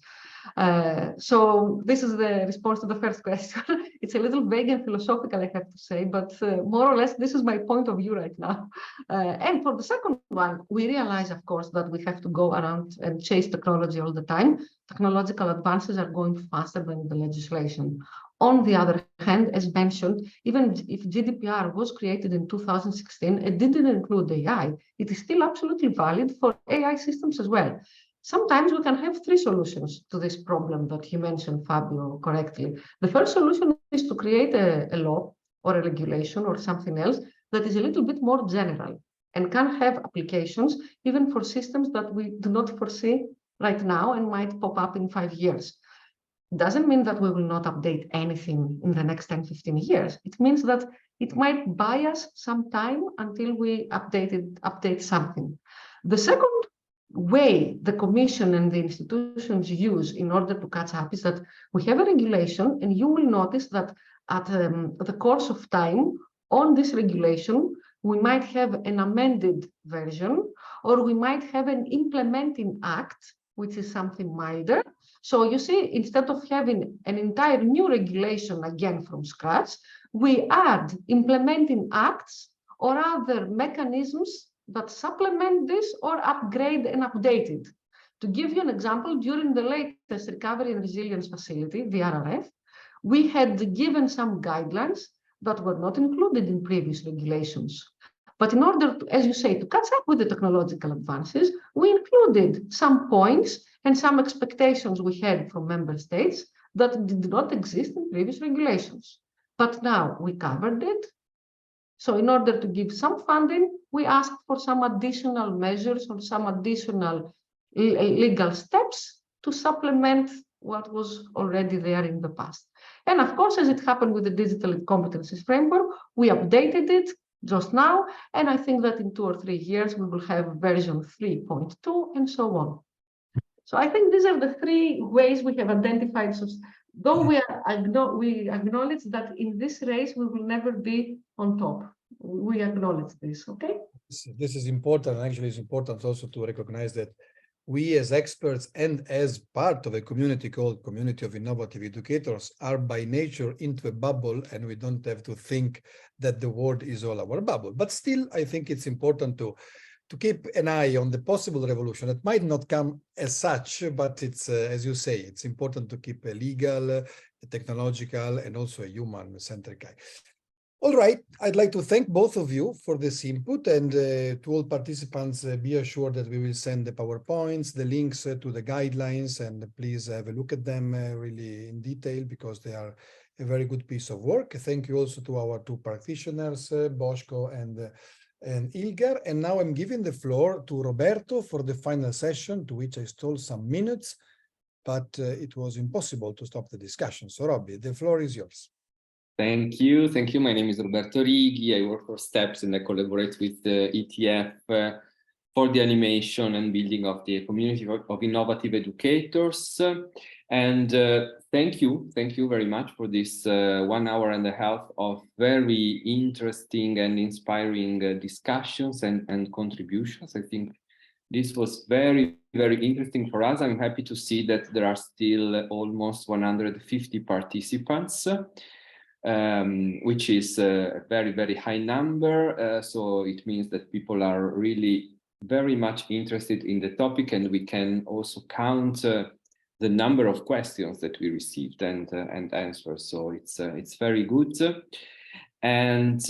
So this is the response to the first question. It's a little vague and philosophical, I have to say, but more or less, this is my point of view right now. And for the second one, we realize, of course, that we have to go around and chase technology all the time. Technological advances are going faster than the legislation. On the other hand, as mentioned, even if GDPR was created in 2016, it didn't include AI. It is still absolutely valid for AI systems as well. Sometimes we can have three solutions to this problem that you mentioned, Fabio, correctly. The first solution is to create a law or a regulation or something else that is a little bit more general and can have applications even for systems that we do not foresee right now and might pop up in 5 years. Doesn't mean that we will not update anything in the next 10, 15 years. It means that it might buy us some time until we update something. The second way the Commission and the institutions use in order to catch up is that we have a regulation, and you will notice that at the course of time on this regulation, we might have an amended version, or we might have an implementing act, which is something milder. So you see, instead of having an entire new regulation again from scratch, we add implementing acts or other mechanisms that supplement this or upgrade and update it. To give you an example, during the latest Recovery and Resilience Facility, the RRF, we had given some guidelines that were not included in previous regulations. But in order to, as you say, to catch up with the technological advances, we included some points and some expectations we had from member states that did not exist in previous regulations. But now we covered it. So in order to give some funding, we asked for some additional measures or some additional legal steps to supplement what was already there in the past. And of course, as it happened with the Digital Competencies Framework, we updated it just now. And I think that in 2 or 3 years, we will have version 3.2 and so on. So I think these are the 3 ways we have identified. So though we acknowledge that in this race, we will never be on top. We acknowledge this, okay? This is important. Actually, it's important also to recognize that we as experts and as part of a community called Community of Innovative Educators are by nature into a bubble, and we don't have to think that the world is all our bubble. But still, I think it's important to keep an eye on the possible revolution that might not come as such, but it's, as you say, it's important to keep a legal, a technological, and also a human-centric eye. All right, I'd like to thank both of you for this input, and to all participants, be assured that we will send the PowerPoints, the links to the guidelines, and please have a look at them really in detail because they are a very good piece of work. Thank you also to our 2 practitioners, Boško and Ilgar. And now I'm giving the floor to Roberto for the final session, to which I stole some minutes, but it was impossible to stop the discussion. So Robby, the floor is yours. Thank you. Thank you. My name is Roberto Righi. I work for STEPS and I collaborate with the ETF for the animation and building of the community of innovative educators. And thank you very much for this 1 hour and a half of very interesting and inspiring discussions and contributions. I think This was very, very interesting for us. I'm happy to see that there are still almost 150 participants, which is a very, very high number. So it means that people are really very much interested in the topic, and we can also count the number of questions that we received and answers. So it's very good. And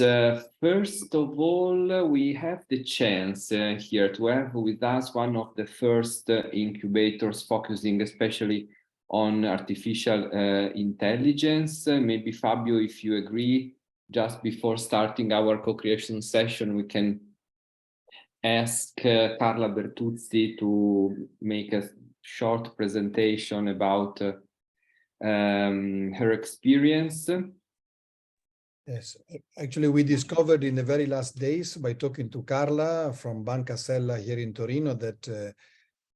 first of all, we have the chance here to have with us one of the first incubators focusing especially on artificial intelligence. Maybe Fabio, if you agree, just before starting our co-creation session, we can ask Carla Bertuzzi to make a short presentation about her experience. Yes, actually, we discovered in the very last days by talking to Carla from Banca Sella here in Torino that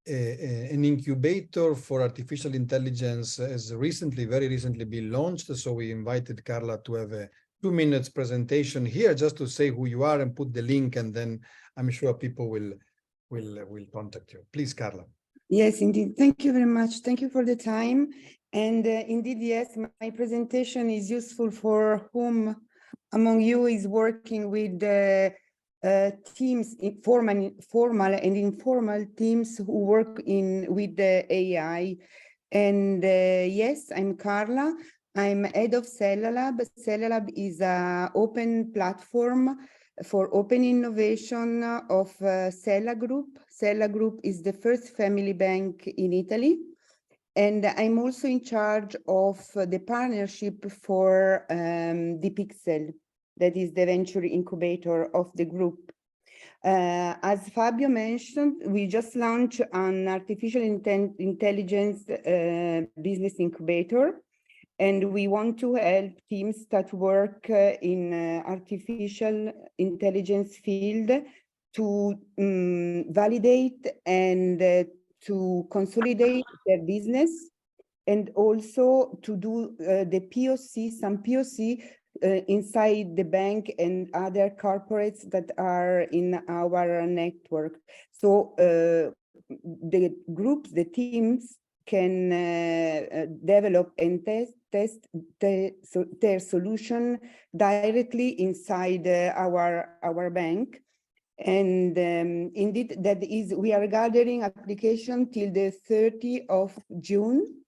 an incubator for artificial intelligence has very recently been launched. So we invited Carla to have a 2-minute presentation here just to say who you are and put the link, and then I'm sure people will contact you. Please, Carla. Yes, indeed. Thank you very much. Thank you for the time. And indeed, yes, my presentation is useful for whom among you is working with teams, formal and informal teams who work with the AI. And yes, I'm Carla. I'm head of Cellalab. Cellalab is an open platform for open innovation of Sella Group. Sella Group is the first family bank in Italy. And I'm also in charge of the partnership for DPixel, that is the venture incubator of the group. As Fabio mentioned, we just launched an artificial intelligence business incubator, and we want to help teams that work in artificial intelligence field to validate and to consolidate their business, and also to do the POC, some POC inside the bank and other corporates that are in our network. So the groups, the teams can develop and test their solution directly inside our bank. And indeed, that is, we are gathering application till the 30th of June.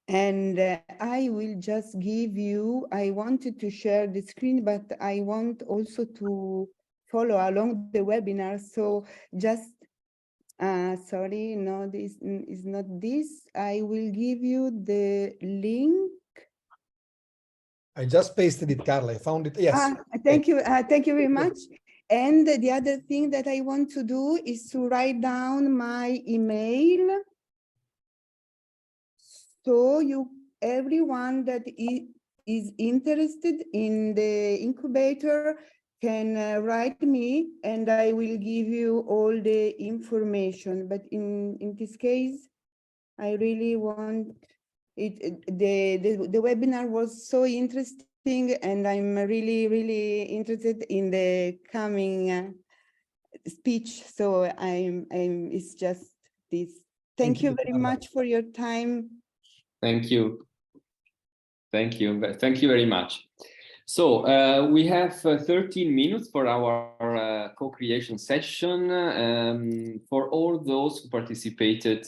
And I will just give you, I wanted to share the screen, but I want also to follow along the webinar. So just, sorry, no, this is not this. I will give you the link. I just pasted it, Carla. I found it. Yes. Thank you. Thank you very much. And the other thing that I want to do is to write down my email. So everyone that is interested in the incubator can write me, and I will give you all the information. But in this case, I really want it. The webinar was so interesting, and I'm really, really interested in the coming speech. So it's just this. Thank you very much for your time. Thank you. Thank you. Thank you very much. So we have 13 minutes for our co-creation session. For all those who participated,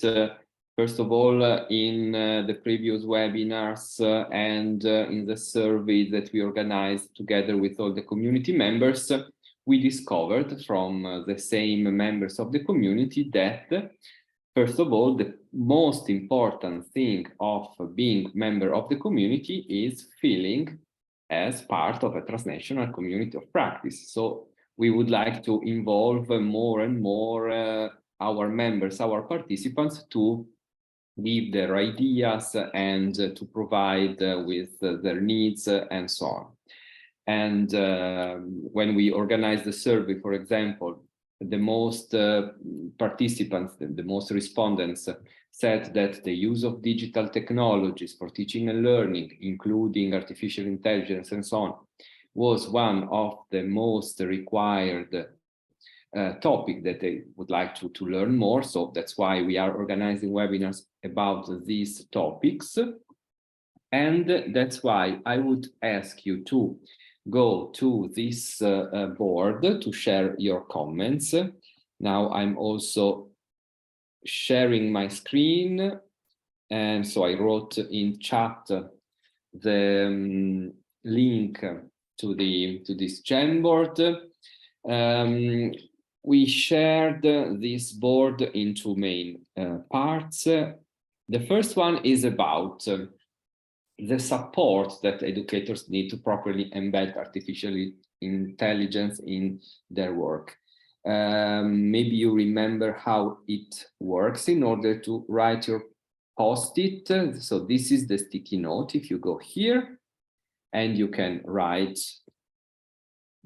first of all, in the previous webinars and in the survey that we organized together with all the community members, we discovered from the same members of the community that, first of all, the most important thing of being member of the community is feeling as part of a transnational community of practice. So we would like to involve more and more our members, our participants, to give their ideas and to provide with their needs and so on. And when we organize the survey, for example, the most participants, the most respondents said that the use of digital technologies for teaching and learning, including artificial intelligence and so on, was one of the most required topic that they would like to learn more. So that's why we are organizing webinars about these topics. And that's why I would ask you to go to this board to share your comments. Now I'm also sharing my screen. And so I wrote in chat the link to this Jamboard. We shared this board in two main parts. The first one is about the support that educators need to properly embed artificial intelligence in their work. Maybe you remember how it works in order to write your post-it. So this is the sticky note. If you go here and you can write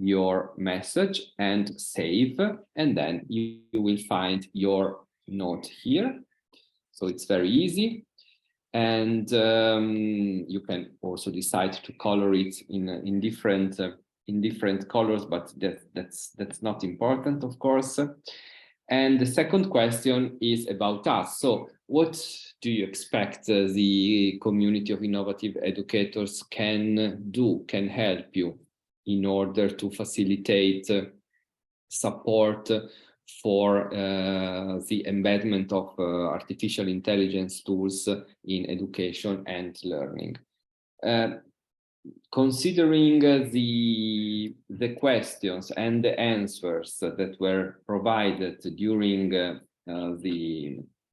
your message and save, and then you will find your note here. So it's very easy. And you can also decide to color it in different colors, but that's not important, of course. And the second question is about us. So what do you expect the community of innovative educators can do, can help you in order to facilitate support for the embedment of artificial intelligence tools in education and learning? Considering the questions and the answers that were provided during the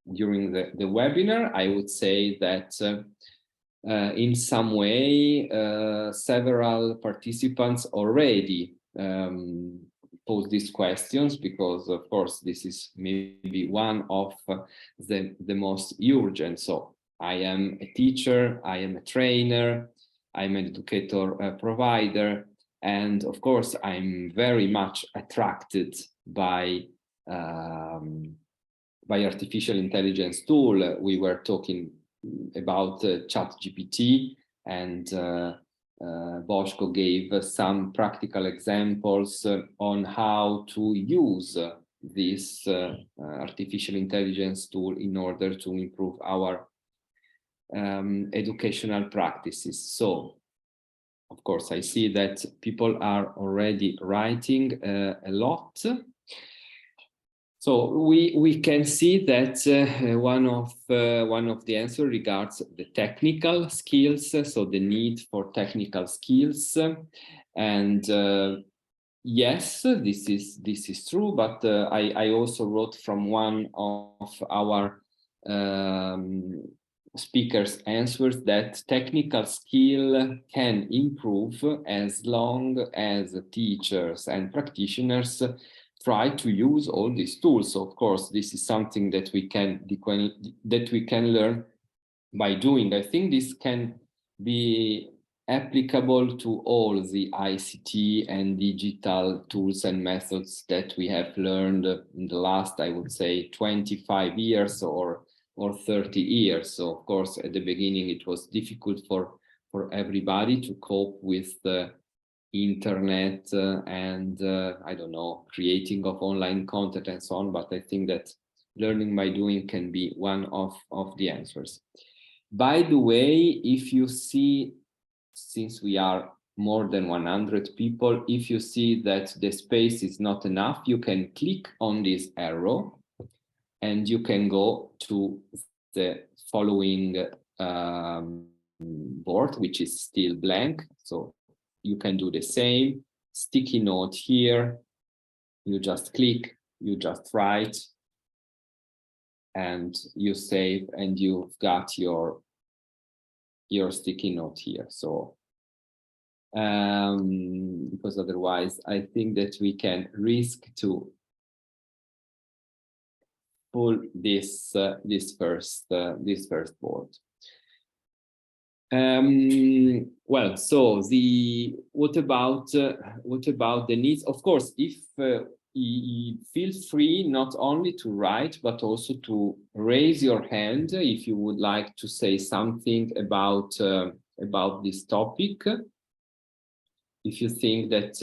webinar, I would say that in some way several participants already pose these questions, because of course this is maybe one of the most urgent. So I am a teacher, I am a trainer, I'm an educator provider, and of course I'm very much attracted by artificial intelligence tool. We were talking about ChatGPT, and Bosko gave some practical examples on how to use this artificial intelligence tool in order to improve our educational practices. So, of course, I see that people are already writing a lot. So we can see that one of the answers regards the technical skills, so the need for technical skills, and yes, this is true. But I also wrote from one of our speakers' answers that technical skill can improve as long as teachers and practitioners try to use all these tools. So of course, this is something that we can learn by doing. I think this can be applicable to all the ICT and digital tools and methods that we have learned in the last, I would say, 25 years or 30 years. So of course, at the beginning, it was difficult for everybody to cope with the internet and I don't know, creating of online content and so on. But I think that learning by doing can be one of the answers. By the way, if you see, since we are more than 100 people, if you see that the space is not enough, you can click on this arrow and you can go to the following board, which is still blank. So you can do the same. Sticky note here. You just click, you just write, and you save, and you've got your sticky note here. So because otherwise I think that we can risk to pull this first board. Well, so what about the needs? Of course, if you feel free not only to write but also to raise your hand if you would like to say something about this topic. If you think that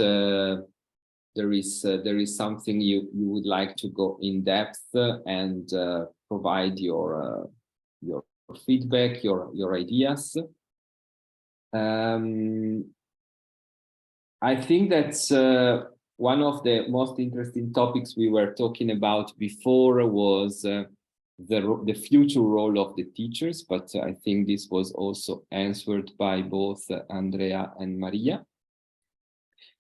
there is something you would like to go in depth and provide your feedback, your ideas. I think that's one of the most interesting topics we were talking about before was the future role of the teachers, but I think this was also answered by both Andrea and Maria.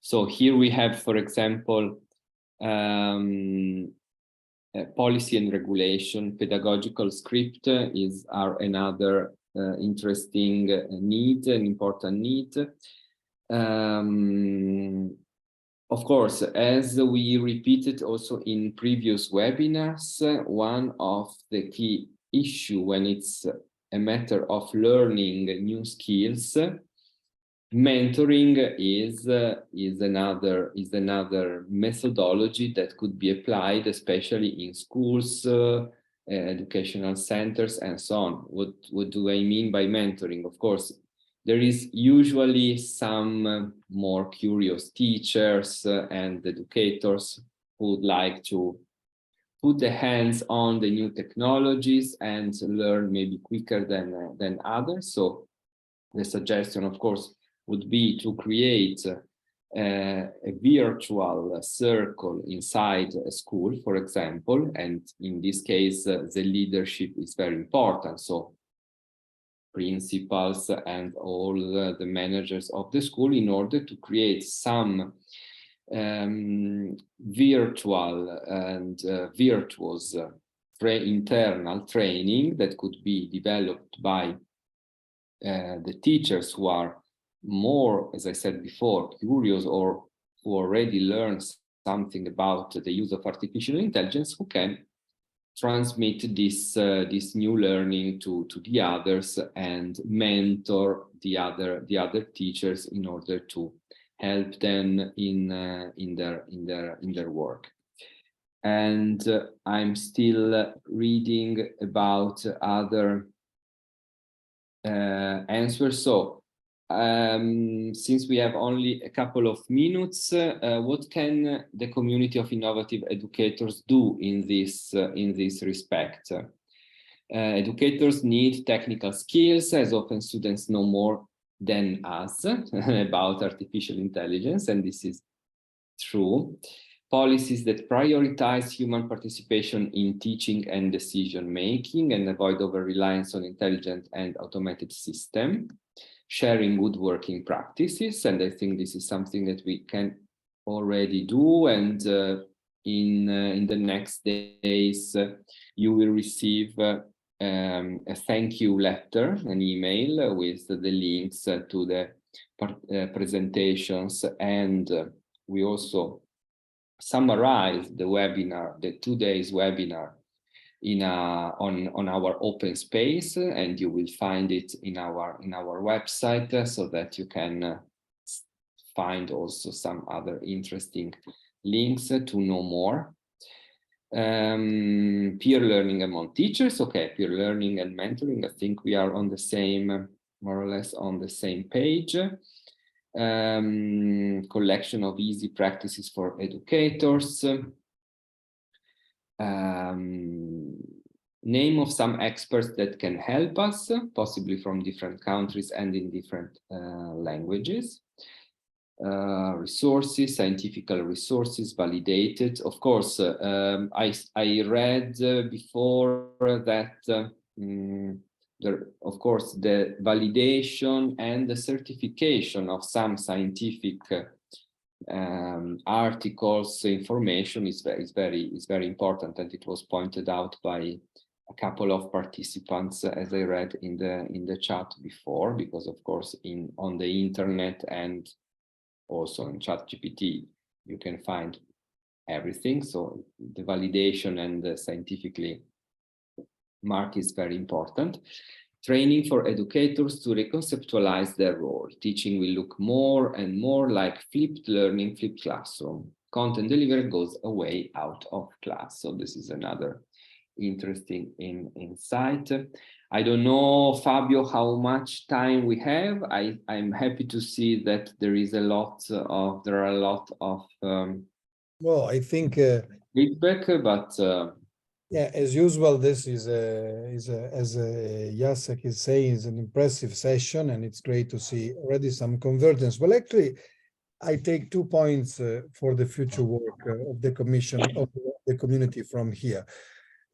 So here we have, for example, policy and regulation. Pedagogical script are another interesting need, an important need. Of course, as we repeated also in previous webinars, one of the key issues when it's a matter of learning new skills, mentoring is another methodology that could be applied, especially in schools, educational centers, and so on. What do I mean by mentoring? Of course, there is usually some more curious teachers and educators who would like to put their hands on the new technologies and learn maybe quicker than others. So the suggestion, of course, would be to create a virtual circle inside a school, for example, and in this case, the leadership is very important. So principals and all the managers of the school, in order to create some virtual and virtuous internal training that could be developed by the teachers who are more, as I said before, curious or who already learned something about the use of artificial intelligence, who can transmit this new learning to the others and mentor the other teachers in order to help them in their work. And I'm still reading about other answers. So since we have only a couple of minutes, what can the community of innovative educators do in this respect? Educators need technical skills, as often students know more than us about artificial intelligence, and this is true. Policies that prioritize human participation in teaching and decision making and avoid over-reliance on intelligent and automated systems. Sharing good working practices, and I think this is something that we can already do, and in the next days you will receive a thank you letter, an email with the links to the presentations, and we also summarize the webinar, the 2 days webinar, on our open space, and you will find it in our website, so that you can find also some other interesting links to know more. Peer learning among teachers. Okay, peer learning and mentoring, I think we are on the same, more or less on the same page. Collection of easy practices for educators. Name of some experts that can help us, possibly from different countries and in different languages. Resources, scientific resources, validated. Of course, I read before that of course the validation and the certification of some scientific articles, information is very important, and it was pointed out by a couple of participants, as I read in the chat before, because of course on the internet and also in ChatGPT you can find everything. So the validation and the scientifically mark is very important. Training for educators to reconceptualize their role. Teaching will look more and more like flipped learning, flipped classroom. Content delivery goes away out of class. So this is another interesting insight. I don't know, Fabio, how much time we have. I'm happy to see that there are a lot of Well, I think feedback, but yeah, as usual, this is as Jacek is saying, is an impressive session, and it's great to see already some convergence. Well, actually, I take 2 points for the future work of the commission of the community from here.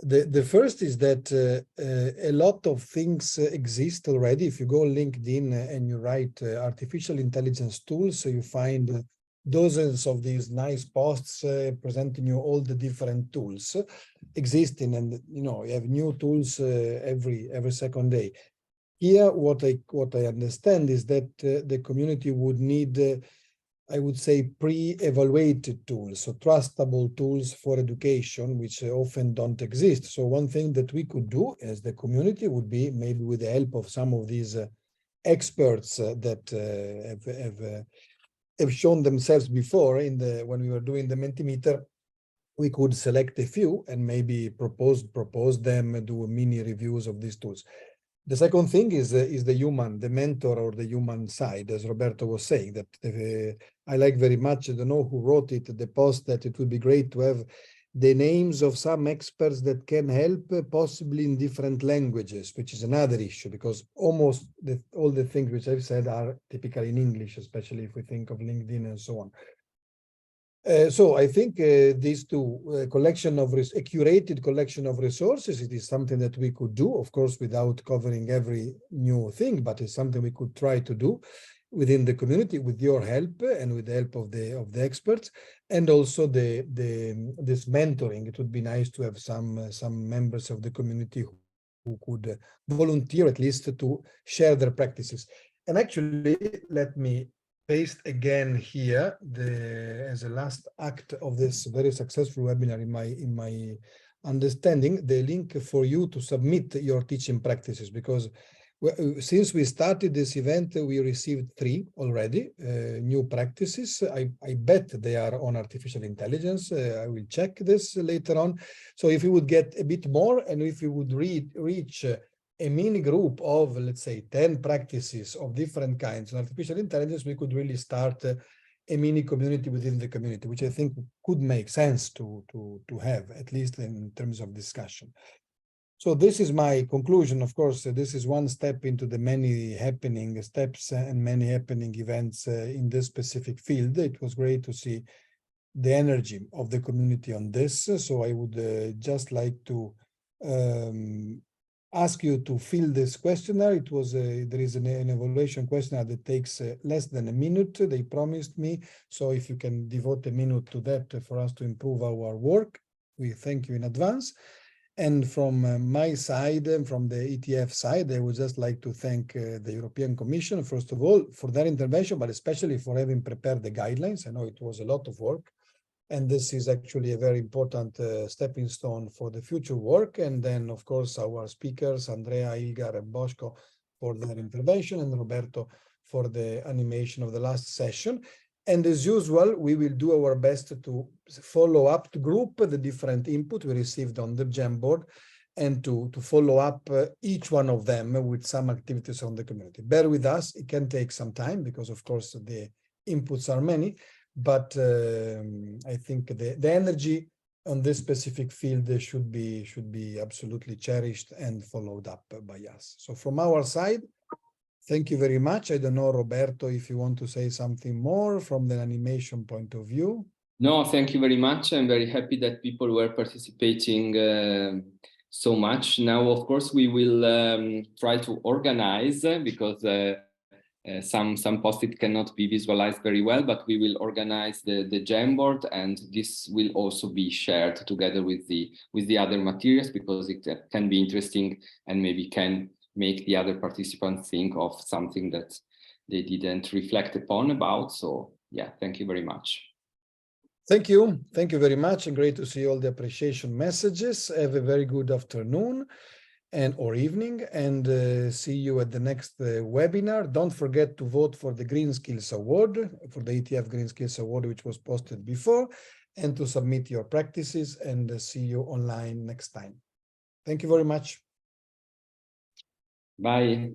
The first is that a lot of things exist already. If you go on LinkedIn and you write artificial intelligence tools, so you find dozens of these nice posts presenting you all the different tools existing, and you have new tools every second day. Here, what I understand is that the community would need I would say pre-evaluated tools, so trustable tools for education, which often don't exist. So one thing that we could do as the community would be, maybe with the help of some of these experts that have shown themselves before when we were doing the Mentimeter, we could select a few and maybe propose them, do mini reviews of these tools. The second thing is the mentor or the human side, as Roberto was saying, that I like very much. I don't know who wrote it, the post, that it would be great to have the names of some experts that can help, possibly in different languages, which is another issue, because almost all the things which I've said are typically in English, especially if we think of LinkedIn and so on. So I think these two a curated collection of resources, it is something that we could do, of course, without covering every new thing, but it's something we could try to do within the community with your help and with the help of the experts, and also this mentoring. It would be nice to have some members of the community who could volunteer at least to share their practices. And actually, let me paste again here as a last act of this very successful webinar in my understanding, the link for you to submit your teaching practices, because since we started this event, we received 3 already new practices. I bet they are on artificial intelligence. I will check this later on. So if we would get a bit more, and if we would reach a mini group of, let's say, 10 practices of different kinds in artificial intelligence, we could really start a mini community within the community, which I think could make sense to have, at least in terms of discussion. So this is my conclusion. Of course, this is one step into the many happening steps and many happening events in this specific field. It was great to see the energy of the community on this. So I would just like to ask you to fill this questionnaire. It was there is an evaluation questionnaire that takes less than a minute, they promised me. So if you can devote a minute to that for us to improve our work, we thank you in advance. And from my side and from the ETF side, I would just like to thank the European Commission, first of all, for their intervention, but especially for having prepared the guidelines. I know it was a lot of work. And this is actually a very important stepping stone for the future work. And then, of course, our speakers, Andrea, Ilgar, and Bosko, for their intervention, and Roberto for the animation of the last session. And as usual, we will do our best to follow up, to group the different input we received on the Jamboard, and to follow up each one of them with some activities on the community. Bear with us, it can take some time because, of course, the inputs are many. But I think the energy on this specific field should be absolutely cherished and followed up by us. So from our side, thank you very much. I don't know, Roberto, if you want to say something more from the animation point of view. No, thank you very much. I'm very happy that people were participating so much. Now, of course, we will try to organize because some post-it cannot be visualized very well, but we will organize the Jamboard, and this will also be shared together with the other materials, because it can be interesting and maybe can make the other participants think of something that they didn't reflect upon about. So yeah, thank you very much. Thank you very much, and great to see all the appreciation messages. Have a very good afternoon or evening, and see you at the next webinar. Don't forget to vote for the Green Skills Award, for the ETF Green Skills Award, which was posted before, and to submit your practices, and see you online next time. Thank you very much. Bye.